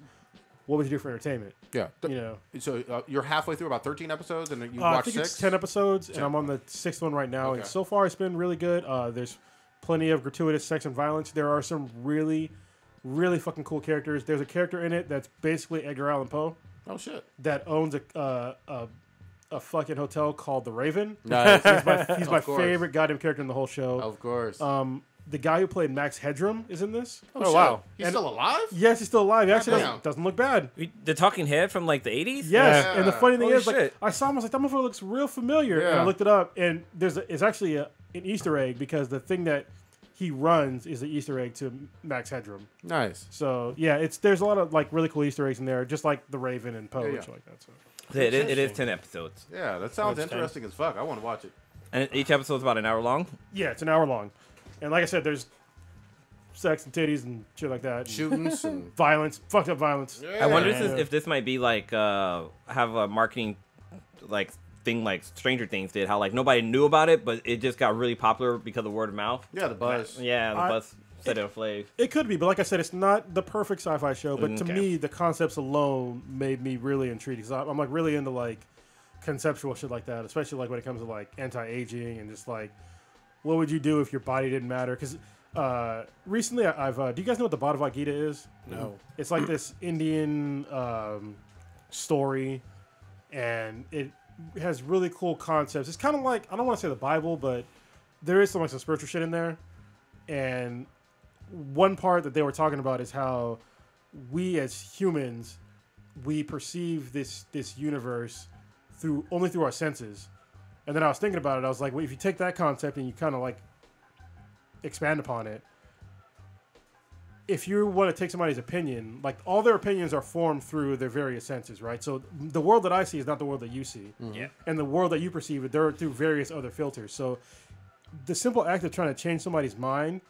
what would you do for entertainment? Yeah. So you're halfway through about 13 episodes and you I watched think 6? it's 10 episodes, and I'm on the 6th one right now. Okay. And so far, it's been really good. There's plenty of gratuitous sex and violence. There are some really, really fucking cool characters. There's a character in it that's basically Edgar Allan Poe Oh, shit. that owns a fucking hotel called the Raven. Nice. He's my Of course. favorite goddamn character in the whole show. Of course. The guy who played Max Headroom is in this. oh, wow. He's And- still alive? Yes, he's still alive. He actually Goddamn. doesn't look bad. The Talking Head from like the 80s. Yes, Yeah. and the funny thing Holy is, like, shit. I saw him, I was like, that motherfucker looks real familiar. And Yeah. I looked it up, and it's actually an Easter egg because the thing that he runs is the Easter egg to Max Headroom. Nice. So yeah, there's a lot of like really cool Easter eggs in there, just like the Raven and Poe Yeah, and yeah. shit like that. So It is 10 episodes, Yeah, that sounds That's interesting as fuck. I want to watch it. and each episode's about an hour long. yeah, it's an hour long, and like I said, there's sex and titties and shit like that, and Shootings and... violence, fucked up violence. Yeah. I wonder Yeah. if this might be like have a marketing like thing like Stranger Things did, how like nobody knew about it, but it just got really popular because of word of mouth. Yeah, the buzz. Yeah, the buzz set it aflame. It could be, but like I said, it's not the perfect sci-fi show. But to Okay. me, the concepts alone made me really intrigued because I'm like really into like conceptual shit like that, especially like when it comes to like anti-aging and just like what would you do if your body didn't matter? Because recently I've do you guys know what the Bhagavad Gita is? No. It's like this Indian story, and it has really cool concepts. It's kind of like, I don't want to say the Bible, but there is some spiritual shit in there. And one part that they were talking about is how we as humans, we perceive this universe only through our senses. And then I was thinking about it. I was like, well, if you take that concept and you kind of like expand upon it, if you want to take somebody's opinion, like all their opinions are formed through their various senses, right? So the world that I see is not the world that you see. Yeah. And the world that you perceive, they're through various other filters. So the simple act of trying to change somebody's mind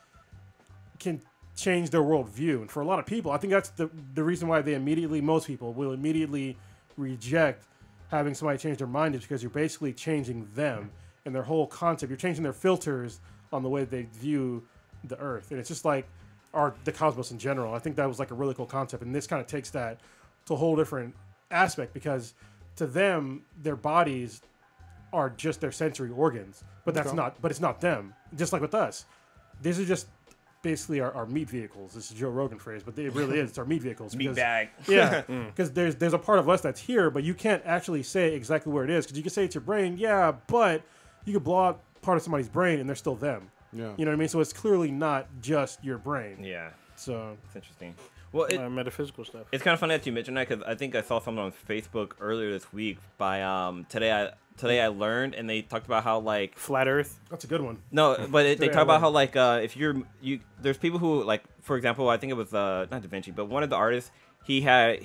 can change their worldview. And for a lot of people, I think that's the reason why most people will immediately reject having somebody change their mind, is because you're basically changing them and their whole concept. You're changing their filters on the way they view the earth. And it's just like the cosmos in general. I think that was like a really cool concept. And this kind of takes that to a whole different aspect, because to them, their bodies are just their sensory organs, but that's not. But it's not them. Just like with us, these are just basically our meat vehicles. This is Joe Rogan phrase, but it really is. It's our meat vehicles. Meat bag. Yeah, because there's a part of us that's here, but you can't actually say exactly where it is. Because you can say it's your brain, yeah, but you could blow out part of somebody's brain and they're still them. Yeah. You know what I mean? So it's clearly not just your brain. Yeah. So It's interesting. Well, metaphysical stuff. it's kind of funny that you mentioned that because I think I saw something on Facebook earlier this week by today I learned, and they talked about how like Flat Earth. that's a good one. no, but they Today talk I about how learned. like if there's people who like, for example, I think it was not Da Vinci, but one of the artists he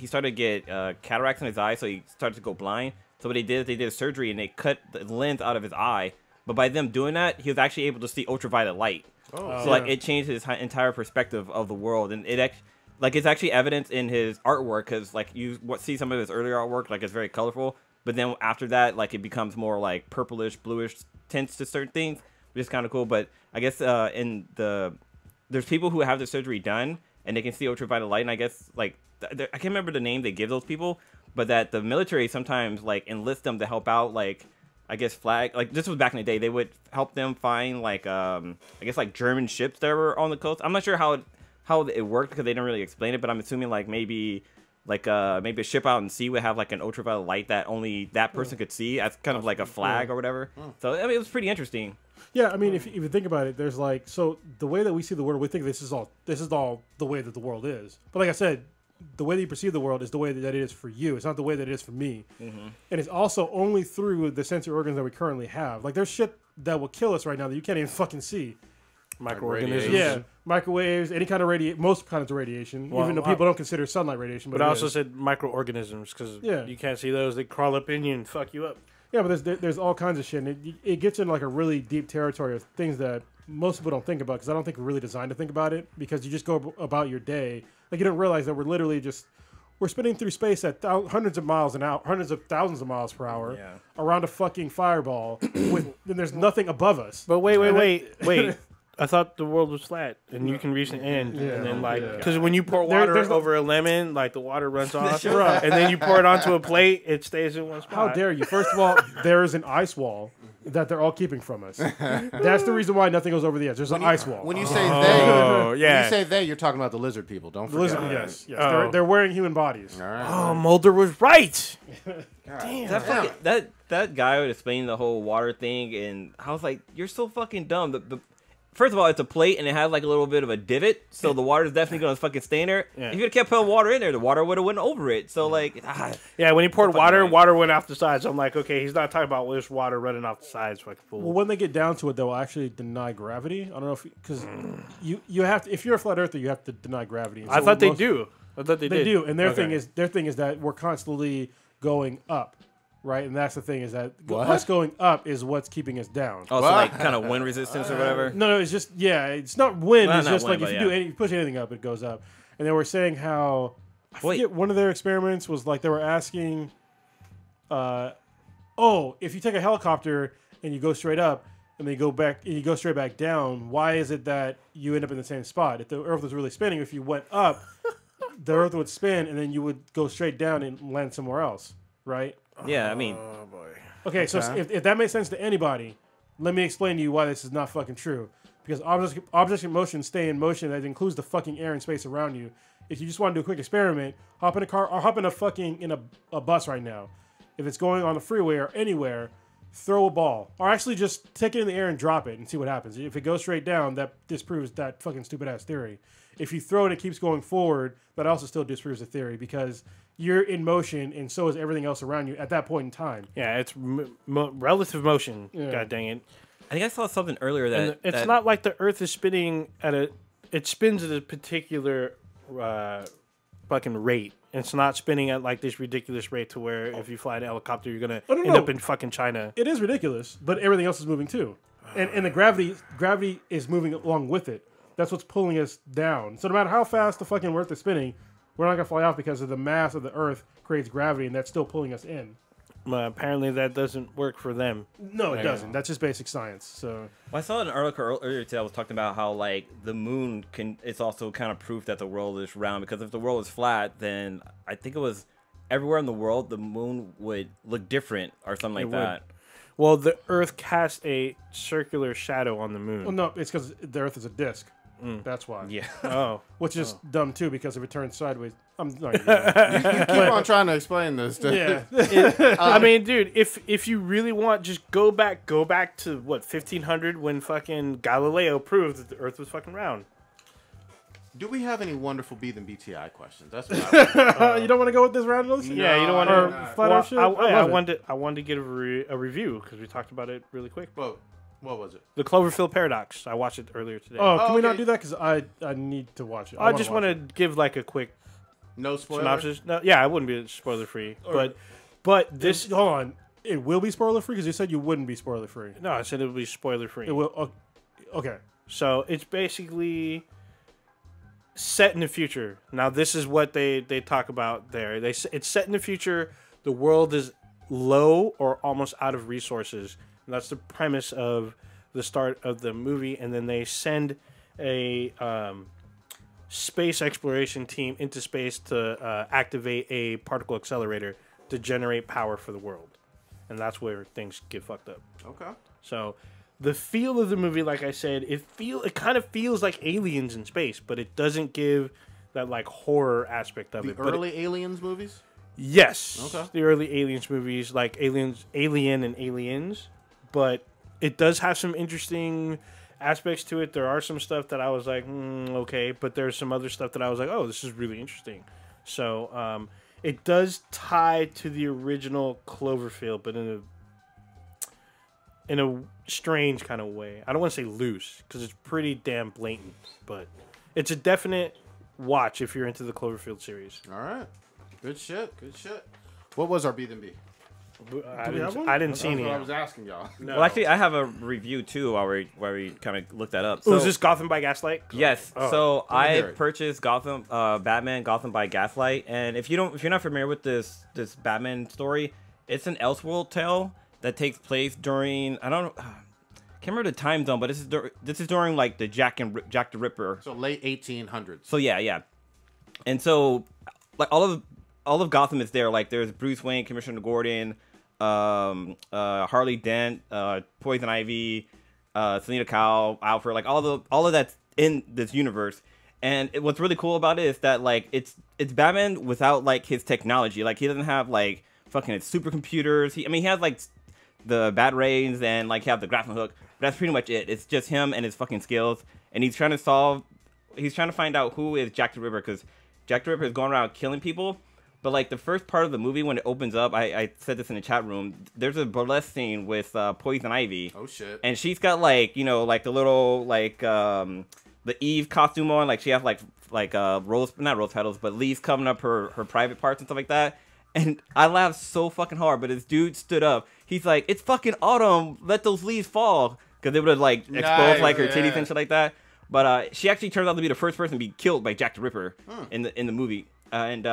started to get cataracts in his eye, so he started to go blind. So what they did is they did a surgery and they cut the lens out of his eye. But by them doing that, he was actually able to see ultraviolet light. Oh. So like it changed his entire perspective of the world, and it's actually evidence in his artwork because like you see some of his earlier artwork, like it's very colorful, but then after that, like it becomes more like purplish, bluish tints to certain things, which is kind of cool. But I guess there's people who have the surgery done and they can see ultraviolet light, and I guess like I can't remember the name they give those people, but that the military sometimes like enlist them to help out, like I guess like this was back in the day, they would help them find like I guess like German ships that were on the coast. I'm not sure how it worked because they didn't really explain it, but I'm assuming like maybe a ship out in sea would have like an ultraviolet light that only that person could see as kind of like a flag or whatever. So I mean, it was pretty interesting. Yeah, I mean, if you think about it, there's like, so the way that we see the world, we think this is all the way that the world is. But like I said, the way that you perceive the world is the way that it is for you. It's not the way that it is for me. Mm-hmm. And it's also only through the sensory organs that we currently have. Like there's shit that will kill us right now that you can't even fucking see. Microorganisms. Yeah, microwaves, any kind of most kinds of radiation, even though people don't consider sunlight radiation. But I also said microorganisms because you can't see those. They crawl up in you and fuck you up. Yeah, but there's all kinds of shit, and it gets into like a really deep territory of things that most people don't think about, because I don't think we're really designed to think about it, because you just go about your day. Like you don't realize that we're literally we're spinning through space at hundreds of miles an hour, hundreds of thousands of miles per hour, around a fucking fireball, and there's nothing above us. But wait. I thought the world was flat, and you can reach the end, and then because when you pour water over a lemon, like the water runs off, and then you pour it onto a plate, it stays in one spot. How dare you? First of all, there is an ice wall that they're all keeping from us. That's the reason why nothing goes over the edge. There's an ice wall. When you say when you say they, you're talking about the lizard people. Don't forget. Yes. They're wearing human bodies. All right. Oh, Mulder was right. Damn. That guy would explain the whole water thing, and I was like, "You're so fucking dumb." First of all, it's a plate, and it has like a little bit of a divot, so the water is definitely going to fucking stay in there. Yeah. If you had kept putting water in there, the water would have went over it. So like, when he poured water went off the sides. I'm like, okay, he's not talking about this water running off the sides. Fucking fool. Well, when they get down to it, they'll actually deny gravity. I don't know if because you have to, if you're a flat earther, you have to deny gravity. I thought they do. I thought they did. They do, and their thing is that we're constantly going up. Right, and that's the thing is that us going up is what's keeping us down. Oh, so like kind of wind resistance or whatever? No, it's just it's not wind. Well, it's not just wind, like if you push anything up, it goes up. And they were saying how I forget, one of their experiments was like they were asking, if you take a helicopter and you go straight up and then you go straight back down, why is it that you end up in the same spot? If the Earth was really spinning, if you went up, the Earth would spin and then you would go straight down and land somewhere else, right? Yeah, I mean... Oh, boy. Okay, so if that makes sense to anybody, let me explain to you why this is not fucking true. Because objects in motion stay in motion. That includes the fucking air and space around you. If you just want to do a quick experiment, hop in a car or hop in a bus right now. If it's going on the freeway or anywhere, throw a ball. Or actually just take it in the air and drop it and see what happens. If it goes straight down, that disproves that fucking stupid-ass theory. If you throw it, it keeps going forward, that also still disproves the theory because you're in motion and so is everything else around you at that point in time. Yeah, it's relative motion. Yeah. God dang it. I think I saw something earlier that... It's not like the Earth is spinning it spins at a particular fucking rate. It's not spinning at like this ridiculous rate to where if you fly in a helicopter, you're going to end up in fucking China. It is ridiculous, but everything else is moving too. And the gravity is moving along with it. That's what's pulling us down. So no matter how fast the fucking Earth is spinning, we're not going to fly off because of the mass of the Earth creates gravity, and that's still pulling us in. Apparently that doesn't work for them. No, it doesn't. That's just basic science. So I saw an article earlier today that was talking about how like the moon it's also kind of proof that the world is round, because if the world is flat, then I think it was everywhere in the world the moon would look different or something like that. Well, the Earth casts a circular shadow on the moon. Well, no, it's because the Earth is a disc. That's why. Yeah. Oh. Which is dumb too, because if it turns sideways, I'm not. You keep on trying to explain this. Yeah. I mean, dude, if you really want, just go back to what 1500 when fucking Galileo proved that the Earth was fucking round. Do we have any wonderful B than BTI questions? That's what I You don't want to go with this round? Yeah, you don't want Or to. flat out shit? I wanted to get a review because we talked about it really quick. Well, what was it? The Cloverfield Paradox. I watched it earlier today. Oh, can we okay. not do that? Because I need to watch it. I just want to give like a quick No spoilers. synopsis. No, yeah, I wouldn't be spoiler free, but this. Hold on. It will be spoiler free because you said you wouldn't be spoiler free. No, I said it would be spoiler free. It will. Okay. So it's basically set in the future. Now this is what they talk about there. It's set in the future. The world is low or almost out of resources. And that's the premise of the start of the movie. And then they send a space exploration team into space to activate a particle accelerator to generate power for the world. And that's where things get fucked up. Okay. So the feel of the movie, like I said, it kind of feels like Aliens in space, but it doesn't give that like horror aspect of The it. But early Aliens movies? yes, Okay. the early Aliens movies, like Alien and Aliens, but it does have some interesting aspects to it. There are some stuff that I was like, okay, but there's some other stuff that I was like, oh, this is really interesting. So it does tie to the original Cloverfield, but in a strange kind of way. I don't want to say loose because it's pretty damn blatant, but it's a definite watch if you're into the Cloverfield series. All right. Good shit. Good shit. What was our B than B? I we have one? didn't see That's any. what I was asking y'all. No. Well, actually, I have a review too while we kind of looked that up. Oh, is this Gotham by Gaslight? Yes. Oh. So Let me hear I it. purchased Batman Gotham by Gaslight, and if you're not familiar with this Batman story, it's an Elseworld tale that takes place during can't remember the time zone, but this is during like the Jack the Ripper. So late 1800s. So yeah, and so like all of Gotham is there. Like there's Bruce Wayne, Commissioner Gordon, Harley Dent, Poison Ivy, Selena Kyle, Alfred, like all of that's in this universe. And what's really cool about it is that like it's Batman without like his technology. Like he doesn't have like fucking supercomputers. He has like the bat rays and like he have the grappling hook. But that's pretty much it. It's just him and his fucking skills. And he's trying to find out who is Jack the Ripper, because Jack the Ripper is going around killing people. But like the first part of the movie when it opens up, I said this in the chat room. There's a burlesque scene with Poison Ivy. Oh shit. And she's got like like the little like the Eve costume on. Like she has like not rose petals, but leaves covering up her private parts and stuff like that. And I laughed so fucking hard. But this dude stood up. He's like, "It's fucking autumn. Let those leaves fall." Because they would have like exposed like her titties and shit like that. But she actually turns out to be the first person to be killed by Jack the Ripper in the movie. And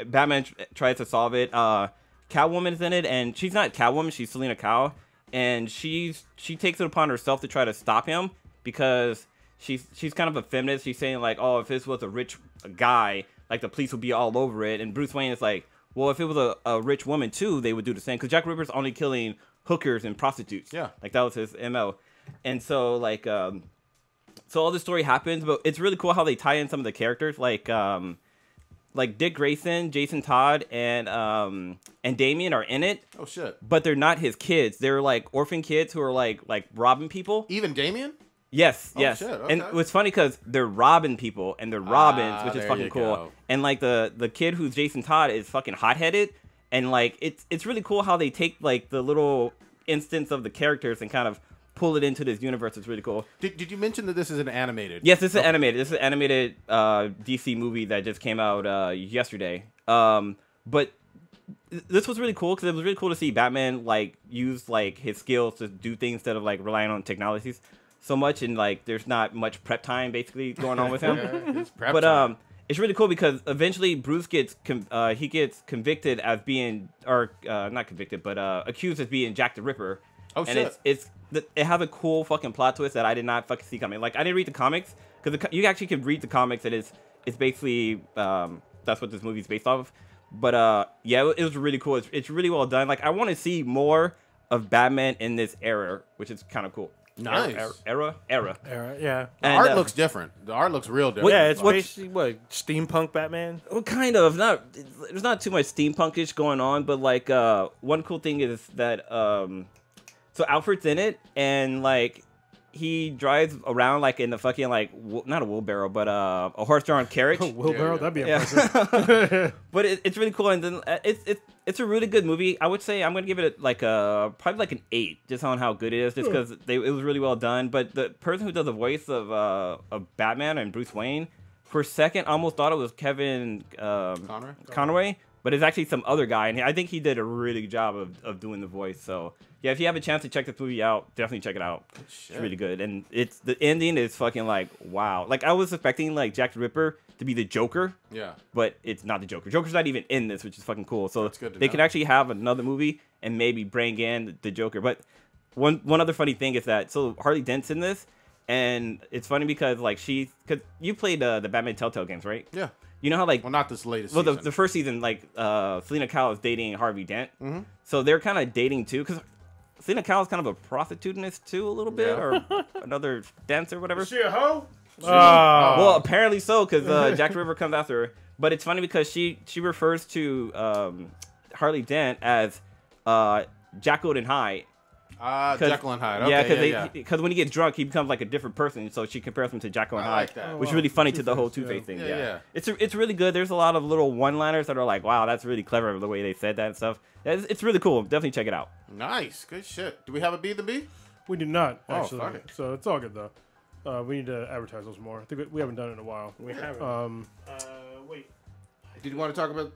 Batman tries to solve it. Catwoman's in it, and she's not Catwoman. She's Selena Kyle, and she takes it upon herself to try to stop him because she's kind of a feminist. She's saying like, oh, if this was a rich guy, like the police would be all over it. And Bruce Wayne is like, well, if it was a rich woman too, they would do the same. Because Jack Ripper's only killing hookers and prostitutes. Yeah, like that was his MO. And so like so all this story happens, but it's really cool how they tie in some of the characters, like Dick Grayson, Jason Todd, and Damien are in it. Oh shit! But they're not his kids. They're like orphan kids who are like robbing people. Even Damien? Yes, oh, yes. Shit, okay. And it's funny because they're robbing people and they're Robins, which is fucking cool. Go. And like the kid who's Jason Todd is fucking hot headed, and like it's really cool how they take like the little instance of the characters and kind of pull it into this universe. It's really cool. Did you mention that this is an animated? Yes, this is animated. This is an animated DC movie that just came out yesterday. But this was really cool because it was really cool to see Batman like use like his skills to do things instead of like relying on technologies so much, and like there's not much prep time basically going on with him. Yeah, it's prep but time. it's really cool because eventually Bruce gets convicted as being not convicted but accused as being Jack the Ripper. Oh and shit! It has a cool fucking plot twist that I did not fucking see coming. Like I didn't read the comics because you actually can read the comics and it's basically that's what this movie's based off of. But yeah, it was really cool. It's really well done. Like I want to see more of Batman in this era, which is kind of cool. Nice. Era. Yeah. The And, art looks different. The art looks real different. Yeah, it's Like, basically what steampunk Batman. Well, kind of. There's not too much steampunkish going on, but like one cool thing is that so Alfred's in it, and like he drives around like in the fucking like not a wheelbarrow, but a horse-drawn carriage. Wheelbarrow, that'd be Yeah. impressive. But it's really cool, and then it's a really good movie. I would say I'm gonna give it like probably like an 8, just on how good it is, just because it was really well done. But the person who does the voice of Batman and Bruce Wayne, for a second, I almost thought it was Kevin Conroy, but it's actually some other guy, and I think he did a really good job of doing the voice. So yeah, if you have a chance to check this movie out, definitely check it out. It's really good, and the ending is fucking like wow. Like I was expecting like Jack the Ripper to be the Joker. Yeah. But it's not the Joker. Joker's not even in this, which is fucking cool. So That's good to they know. could actually have another movie and maybe bring in the Joker. But one other funny thing is that so Harley Dent's in this, and it's funny because like because you played the Batman Telltale games, right? Yeah. You know how like Well, not this latest well season. the first season like Selena Kyle is dating Harvey Dent, so they're kind of dating too because Selena Kyle is kind of a prostitute in this too a little bit Yeah. or another dancer or whatever. Is she a hoe? Well, apparently so, because Jack the Ripper comes after her. But it's funny because she refers to Harley Dent as Jekyll and Hyde. Jekyll and Hyde. Okay, Because when he gets drunk, he becomes like a different person. So she compares him to Jekyll and I Hyde, like that. which is Oh, really funny to the Two-Face, whole Two-Face thing. Yeah, yeah. It's really good. There's a lot of little one-liners that are like, wow, that's really clever the way they said that and stuff. It's really cool. Definitely check it out. Nice. Good shit. Do we have a B the B? We do not, Oh, actually. fuck it. So it's all good, though. We need to advertise those more. I think we haven't done it in a while. We haven't. Wait. Did you want to talk about?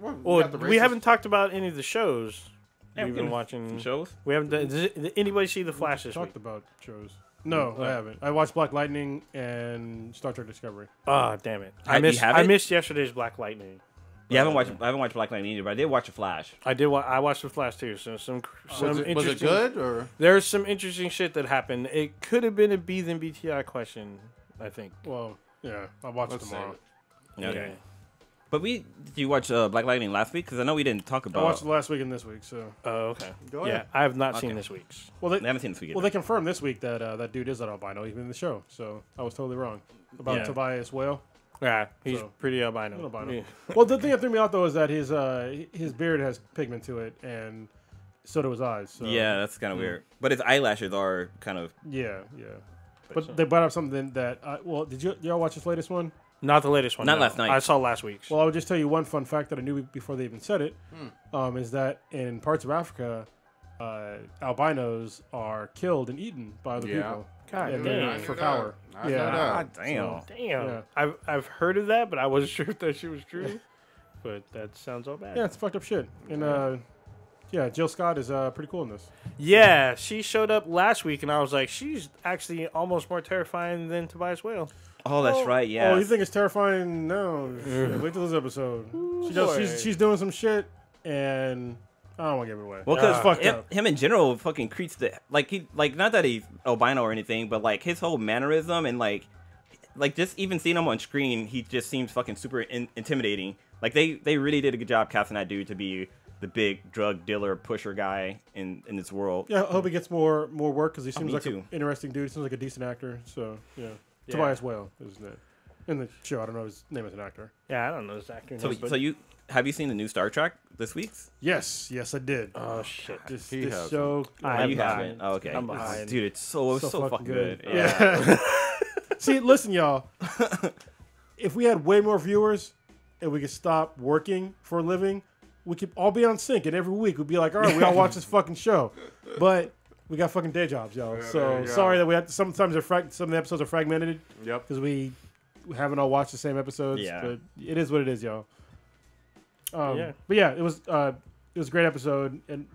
Well, got the we races. haven't talked about any of the shows Yeah, we've we been can- watching. Shows? We haven't done. Did anybody see The Flash this week? Talked about shows. No, I haven't. I watched Black Lightning and Star Trek Discovery. Oh, damn it! You I haven't? missed yesterday's Black Lightning. Yeah, I haven't watched Black Lightning either, but I did watch The Flash. I did. I watched The Flash too. So some Was it interesting. good or? There's some interesting shit that happened. It could have been a B than BTI question. I think. Well, yeah, I'll watch it Let's tomorrow. save Okay. But did you watch Black Lightning last week? Because I know we didn't talk I about. watched it last week and this week, so. Oh, okay. Go Yeah, ahead. I have not seen Okay. this week's. Well, I haven't seen this week. Well, they confirmed this week that that dude is an albino, even in the show. So I was totally wrong about Yeah. Tobias Whale. Yeah, he's So, pretty albino. An albino. Yeah. Well, the thing that threw me out though is that his beard has pigment to it, and so do his eyes. So, Yeah, that's kind of weird. But his eyelashes are kind of. yeah. But they brought up something that. Well, did y'all watch this latest one? Not the latest one. Not no. last night. I saw last week's. Well, I would just tell you one fun fact that I knew before they even said it. Is that in parts of Africa, albinos are killed and eaten by other Yeah. people. God and damn. they're I knew for that. power. I knew Yeah. that. God damn. Damn. Yeah. I've heard of that, but I wasn't sure if that shit was true. But that sounds all bad. Yeah, it's fucked up shit. And yeah, Jill Scott is pretty cool in this. Yeah, she showed up last week, and I was like, she's actually almost more terrifying than Tobias Whale. Oh, that's right. Yeah. Oh, you think it's terrifying? No. Shit, wait till this episode. boy. She's doing some shit, and I don't want to give it away. Well, because Fucked up. him in general fucking creeps the like not that he's albino or anything, but like his whole mannerism and like just even seeing him on screen, he just seems fucking super intimidating. Like they really did a good job casting that dude to be the big drug dealer pusher guy in this world. Yeah, I hope he gets more work because he seems me like too. an interesting dude. He seems like a decent actor. So yeah, Yeah. Tobias Whale is his name in the show. I don't know his name as an actor. Yeah, I don't know his actor So name, but so you have you seen the new Star Trek this week's? Yes, I did. oh shit. This he has. show. I Oh, have you not. haven't? Oh, okay. I'm behind. Dude, it's so fucking good. Yeah. See, listen, y'all. If we had way more viewers and we could stop working for a living, we could all be on sync, and every week we'd be like, all right, we all watch this fucking show. But we got fucking day jobs, y'all. there So you go. sorry that we have to, sometimes some of the episodes are fragmented Yep. because we haven't all watched the same episodes. Yeah. But it is what it is, y'all. Yeah. But yeah, it was a great episode, and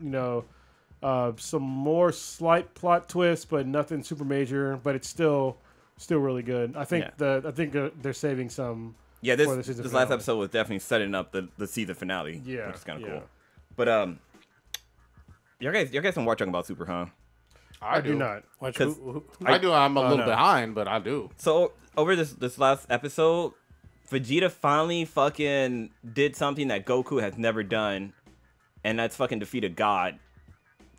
some more slight plot twists, but nothing super major. But it's still really good. I think they're saving some. Yeah, For the this season last finale. episode was definitely setting up the season finale. Yeah, Which is kind of yeah. cool. But y'all guys don't watch talking about Super, huh? I do not. Watch 'Cause I do. I'm a little no. behind, but I do. So over this last episode, Vegeta finally fucking did something that Goku has never done, and that's fucking defeat a god.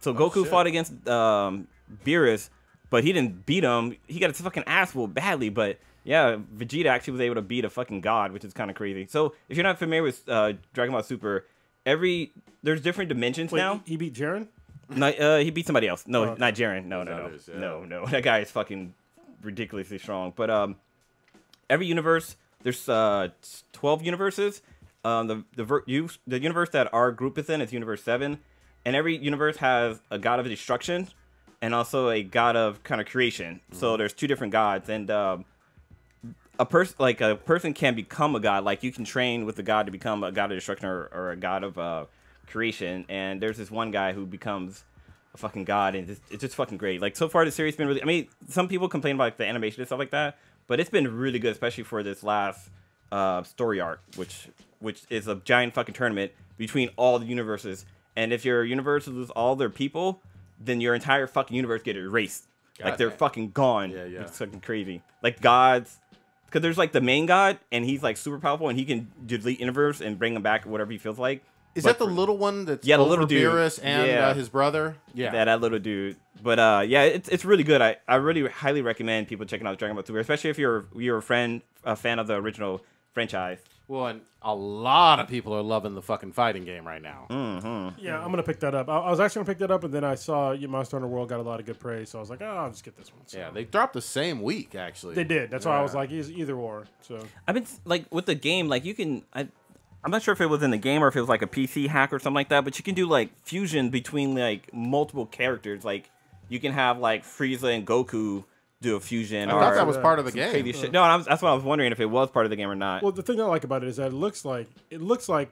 So Goku shit. fought against Beerus, but he didn't beat him. He got his fucking ass whooped badly, but yeah, Vegeta actually was able to beat a fucking god, which is kind of crazy. So if you're not familiar with Dragon Ball Super, there's different dimensions now. He beat Jiren? No, he beat somebody else. No, okay. not Jiren. No. others, yeah. No. That guy is fucking ridiculously strong. But every universe, there's 12 universes. The universe that our group is in is Universe 7, and every universe has a god of destruction and also a god of kind of creation. So there's two different gods, and a person can become a god. Like you can train with a god to become a god of destruction or a god of creation. And there's this one guy who becomes a fucking god, and it's just fucking great. Like so far, the series has been really. I mean, some people complain about like, the animation and stuff like that, but it's been really good, especially for this last story arc, which is a giant fucking tournament between all the universes. And if your universe loses all their people, then your entire fucking universe get erased. Like they're fucking gone. Yeah. It's fucking crazy. Like gods, because there's like the main god, and he's like super powerful, and he can delete universe and bring them back whatever he feels like. Is that the little one that's the over little dude Beerus and his brother? Yeah. That little dude. But yeah, it's really good. I really highly recommend people checking out Dragon Ball Super, especially if you're a fan of the original franchise. Well, and a lot of people are loving the fucking fighting game right now. Yeah, I'm gonna pick that up. I was actually gonna pick that up, and then I saw Monster Hunter World got a lot of good praise, so I was like, I'll just get this one. So. Yeah, they dropped the same week actually. They did. That's why I was like, either or. So I've been like with the game, like you can. I'm not sure if it was in the game or if it was like a PC hack or something like that, but you can do like fusion between like multiple characters. Like you can have like Frieza and Goku do a fusion. I thought that was part of the game. Crazy shit. No, that's what I was wondering if it was part of the game or not. well, the thing I like about it is that it looks like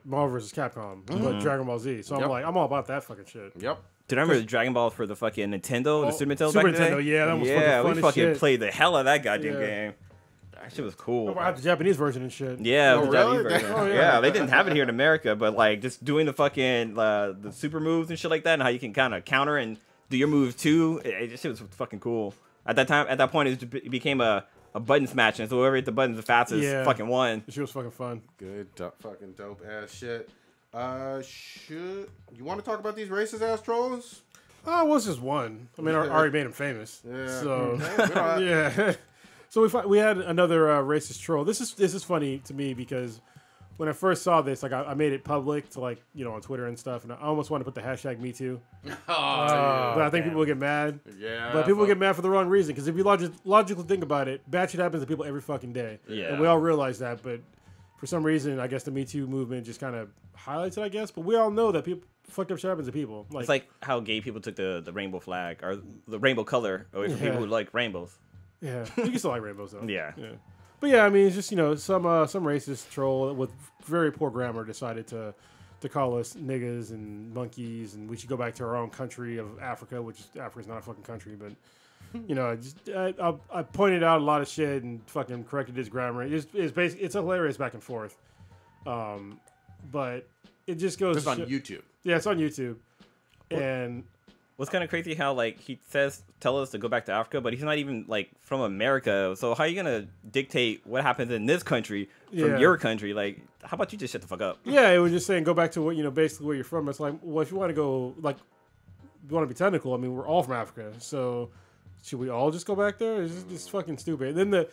Marvel vs. Capcom, but Dragon Ball Z. So I'm like, I'm all about that fucking shit. Yep. Did I remember the Dragon Ball for the fucking Nintendo, the Super Nintendo? Super back in the Nintendo, day? yeah, that was yeah, fucking we fun as fucking shit. played the hell out of that goddamn Yeah. game. That shit was cool. I have the Japanese version and shit. Yeah, Oh, the Japanese really? version. Oh, yeah. Yeah, they didn't have it here in America, but like just doing the fucking the super moves and shit like that, and how you can kind of counter and do your moves too. It just was fucking cool. At that point, it became a button smash, and so whoever hit the buttons the fastest fucking won. She was fucking fun. Good, fucking dope ass shit. Should you want to talk about these racist ass trolls? Oh, it was just one. I mean, I already made him famous. Yeah. So Okay, yeah. So we had another racist troll. This is funny to me because when I first saw this, like I made it public to like on Twitter and stuff, and I almost wanted to put the hashtag #MeToo. But I think people will get mad. Yeah. But people get mad for the wrong reason because if you logically think about it, bad shit happens to people every fucking day. Yeah. And we all realize that, but for some reason, I guess the Me Too movement just kind of highlights it, I guess. But we all know that fucked up shit happens to people. It's like how gay people took the rainbow flag or the rainbow color away from people who like rainbows. Yeah, you can still like rainbows though. Yeah. But yeah, I mean, it's just some racist troll with very poor grammar decided to call us niggas and monkeys, and we should go back to our own country of Africa, which Africa's not a fucking country, but I pointed out a lot of shit and fucking corrected his grammar. It's basically it's hilarious back and forth, but it just goes. It's on YouTube. Yeah, it's on YouTube, and. What's kind of crazy how like he tell us to go back to Africa, but he's not even like from America. So how are you gonna dictate what happens in this country from your country? Like, how about you just shut the fuck up? Yeah, it was just saying go back to what basically where you're from. It's like, well, if you want to go like, if you want to be technical, I mean, we're all from Africa, so should we all just go back there? It's just fucking stupid. And then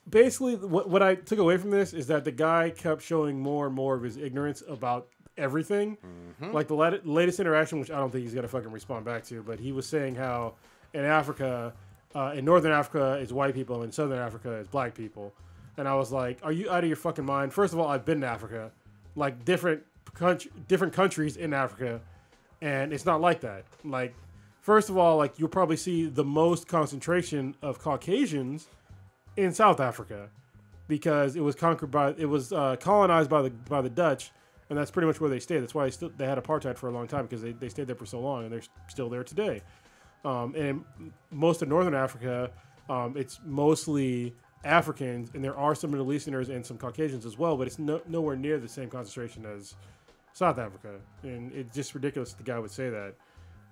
basically what I took away from this is that the guy kept showing more and more of his ignorance about everything. Like the latest interaction, which I don't think he's gonna fucking respond back to, but he was saying how in Africa, in Northern Africa is white people, and Southern Africa is black people, and I was like, are you out of your fucking mind? First of all, I've been to Africa, like different countries in Africa, and it's not like that. Like, first of all, like you'll probably see the most concentration of Caucasians in South Africa because it was colonized by the Dutch. And that's pretty much where they stayed. That's why they had apartheid for a long time because they stayed there for so long, and they're still there today. And in most of Northern Africa, it's mostly Africans, and there are some Middle Easterners and some Caucasians as well, but it's nowhere near the same concentration as South Africa. And it's just ridiculous that the guy would say that.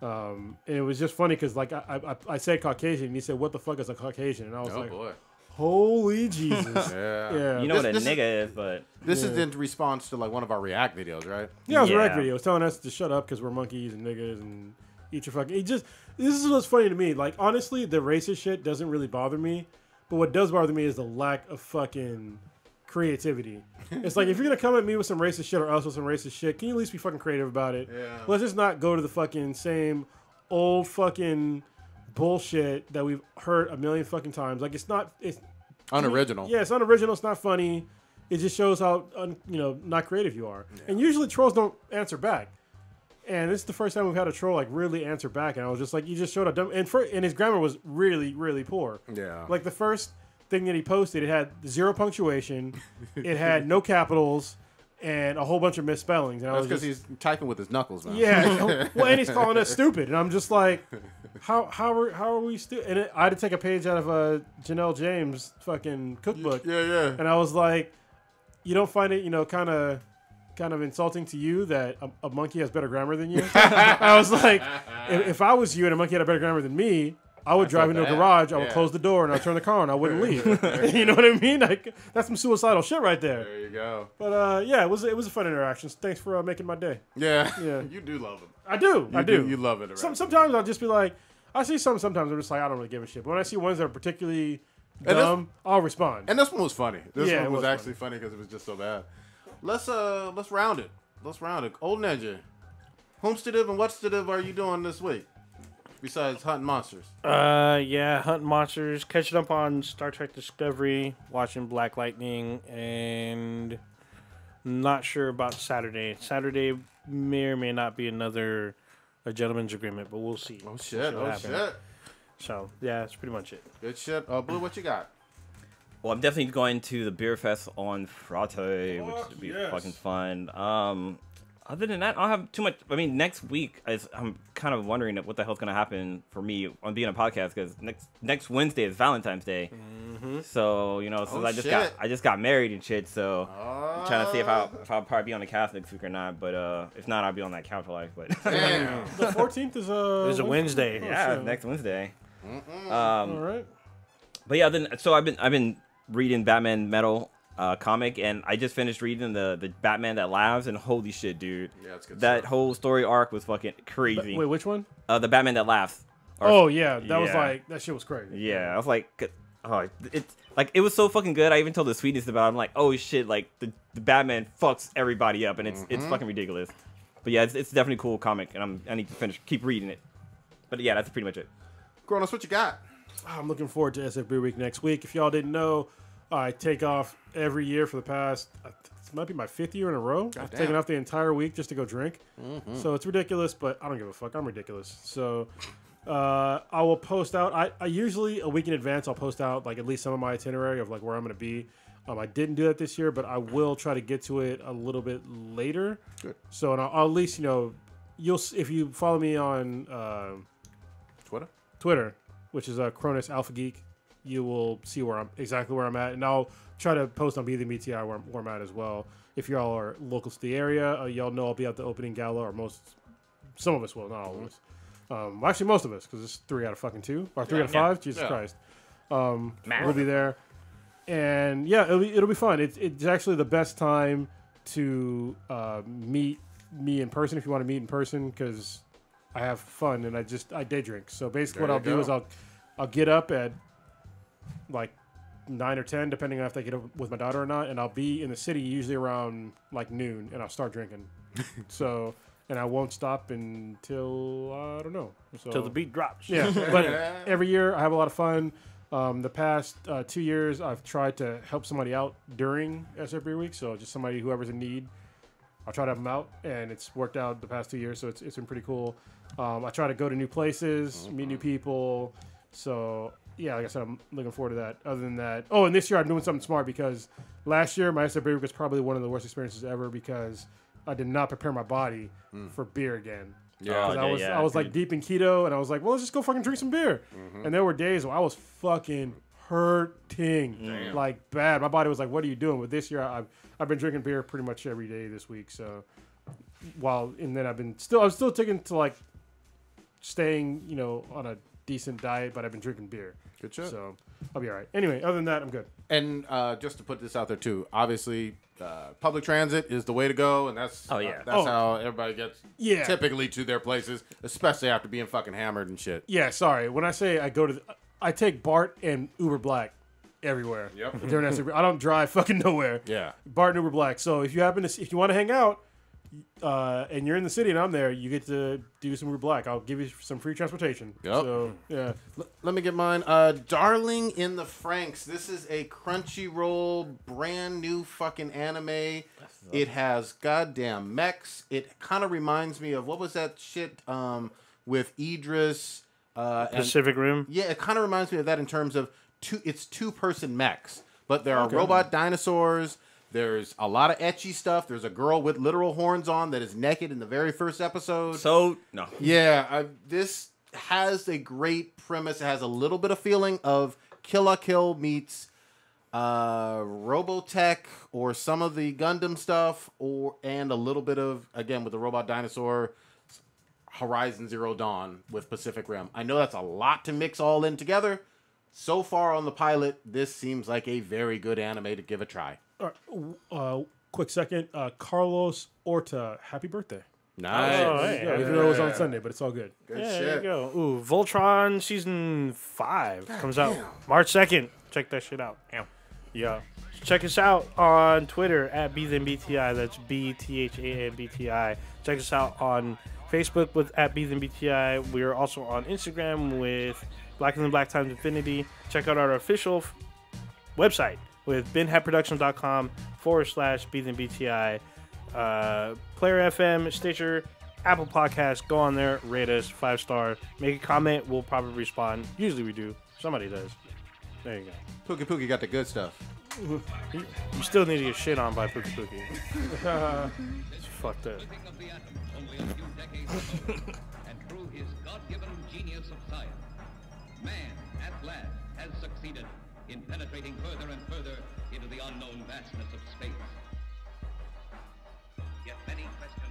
And it was just funny because like I said Caucasian, and he said, "What the fuck is a Caucasian?" And I was boy. Holy Jesus. Yeah. You know what a nigga is, but This is in response to like one of our React videos, right? Yeah, it was a Yeah. rec video. It was telling us to shut up because we're monkeys and niggas and eat your fucking. This is what's funny to me. Like honestly, the racist shit doesn't really bother me, but what does bother me is the lack of fucking creativity. It's like if you're gonna come at me with some racist shit or us with some racist shit, can you at least be fucking creative about it? Yeah. Let's just not go to the fucking same old fucking bullshit that we've heard a million fucking times. Like it's Unoriginal. Yeah, it's unoriginal. It's not funny. It just shows how not creative you are. Yeah. And usually trolls don't answer back. And this is the first time we've had a troll like really answer back. And I was just like, you just showed up dumb. And his grammar was really, really poor. Yeah. Like the first thing that he posted, it had 0 punctuation, it had no capitals, and a whole bunch of misspellings. And that's because he's typing with his knuckles now. Yeah. Well, and he's calling us stupid. And I'm just like, how are we stupid? And I had to take a page out of Janelle James' fucking cookbook. Yeah. And I was like, you don't find it, kind of insulting to you that a monkey has better grammar than you? I was like, if I was you and a monkey had a better grammar than me, I would drive into a garage, I would close the door, and I'd turn the car on. I wouldn't leave. You know what I mean? Like that's some suicidal shit right there. There you go. But yeah, it was a fun interaction. Thanks for making my day. Yeah. Yeah. You do love it. I do. You love it. Right? Sometimes I'll just be like, I see some. Sometimes I'm just like, I don't really give a shit. But when I see ones that are particularly dumb, I'll respond. And this one was funny. This Yeah, one was actually funny because it was just so bad. Let's round it. Old Ninja, whomstidiv and whatstidiv are you doing this week? Besides hunting monsters. Yeah, hunting monsters, catching up on Star Trek Discovery, watching Black Lightning, and not sure about Saturday. Saturday may or may not be a gentleman's agreement, but we'll see. Oh shit! Shit! So yeah, that's pretty much it. Good shit. Blue, what you got? Well, I'm definitely going to the beer fest on Friday, which would be fucking fun. Other than that, I don't have too much. I mean, next week, I'm kind of wondering what the hell's going to happen for me on being a podcast because next Wednesday is Valentine's Day. Mm-hmm. So I just got married and shit. So I'm trying to see if I'll probably be on the cast next week or not. But if not, I'll be on that couch life. But the 14th is a Wednesday. Yeah, next Wednesday. All right. But yeah, I've been reading Batman Metal comic, and I just finished reading the Batman That Laughs, and holy shit, dude. Yeah, it's good that stuff. whole story arc was fucking crazy. Wait, which one? The Batman That Laughs. That was like, that shit was crazy. Yeah, I was like, oh, it was so fucking good. I even told the sweetest about it. I'm like, oh shit, like the Batman fucks everybody up, and it's fucking ridiculous. But yeah, it's definitely a cool comic, and I need to keep reading it. But yeah, that's pretty much it. Kronos, what you got? I'm looking forward to SF Beer Week next week. If y'all didn't know, I take off every year for the past, this might be my 5th year in a row. I've taken off the entire week just to go drink. Mm-hmm. So it's ridiculous, but I don't give a fuck. I'm ridiculous. So I will post out. I usually, a week in advance, I'll post out like at least some of my itinerary of like where I'm going to be. I didn't do that this year, but I will try to get to it a little bit later. Good. So and I'll at least, you'll, if you follow me on Twitter, which is Cronus Alpha Geek, you will see exactly where I'm at, and I'll try to post on Be The BTI where I'm at as well. If y'all are local to the area, y'all know I'll be at the opening gala, or some of us will, not all of us. Well, actually, most of us, because it's 3 out of fucking 2 or 3 out of 5. Jesus Christ, we'll be there, and yeah, it'll be fun. It's actually the best time to meet me in person if you want to meet in person, because I have fun and I day drink. So basically, what I'll do is I'll get up at like 9 or 10, depending on if I get up with my daughter or not, and I'll be in the city usually around like noon, and I'll start drinking. So, and I won't stop until I don't know, until the beat drops. Yeah, but every year I have a lot of fun. The past 2 years, I've tried to help somebody out during SF Beer Week, so just whoever's in need, I'll try to help them out, and it's worked out the past 2 years, so it's been pretty cool. I try to go to new places, meet new people, so yeah, like I said, I'm looking forward to that. Other than that, and this year I'm doing something smart, because last year my SF Beer Week was probably one of the worst experiences ever, because I did not prepare my body for beer again. Yeah, I was like deep in keto, and I was like, well, let's just go fucking drink some beer. And there were days where I was fucking hurting, like bad. My body was like, what are you doing? But this year I've been drinking beer pretty much every day this week. So then I'm still taking to like staying, on a decent diet, but I've been drinking beer. Good shot. So I'll be all right. Anyway, other than that, I'm good. And just to put this out there too, obviously, public transit is the way to go, and that's how everybody gets typically to their places, especially after being fucking hammered and shit. Yeah, sorry. When I say I take BART and Uber Black everywhere. Yep. I don't drive fucking nowhere. Yeah. BART and Uber Black. So if you want to hang out, and you're in the city and I'm there, you get to do some Uber Black. I'll give you some free transportation. Yep. So yeah. Let me get mine. Darling in the Franxx. This is a Crunchyroll brand new fucking anime. It has goddamn mechs. It kind of reminds me of what was that shit with Idris. Pacific Rim. Yeah, it kind of reminds me of that in terms of two-person mechs, but there are robot dinosaurs. There's a lot of ecchi stuff. There's a girl with literal horns on that is naked in the very first episode. So no. Yeah, this has a great premise. It has a little bit of feeling of Kill la Kill meets Robotech or some of the Gundam stuff, and a little bit of, again, with the robot dinosaur, Horizon Zero Dawn with Pacific Rim. I know that's a lot to mix all in together. So far on the pilot, this seems like a very good anime to give a try. Quick second. Carlos Orta, happy birthday. Nice. Oh, hey. Even though it was on Sunday, but it's all good. Good Yeah, shit. there you go. Ooh, Voltron Season 5 comes out March 2nd. Check that shit out. Yeah. Check us out on Twitter at BThanBTI. That's BTHANBTI. Check us out on Facebook with at BThanBTI. We are also on Instagram with Blacker Than Black Times Infinity. Check out our official website with BenHeadProductions.com/BThanBTI. Player FM, Stitcher, Apple Podcasts. Go on there, rate us 5-star. Make a comment, we'll probably respond. Usually we do. Somebody does. There you go. Pookie Pookie got the good stuff. You still need to get shit on by Pookie Pookie. It's fucked up. Only a few decades ago, and through his God-given genius of science, man at last has succeeded in penetrating further and further into the unknown vastness of space. Yet many question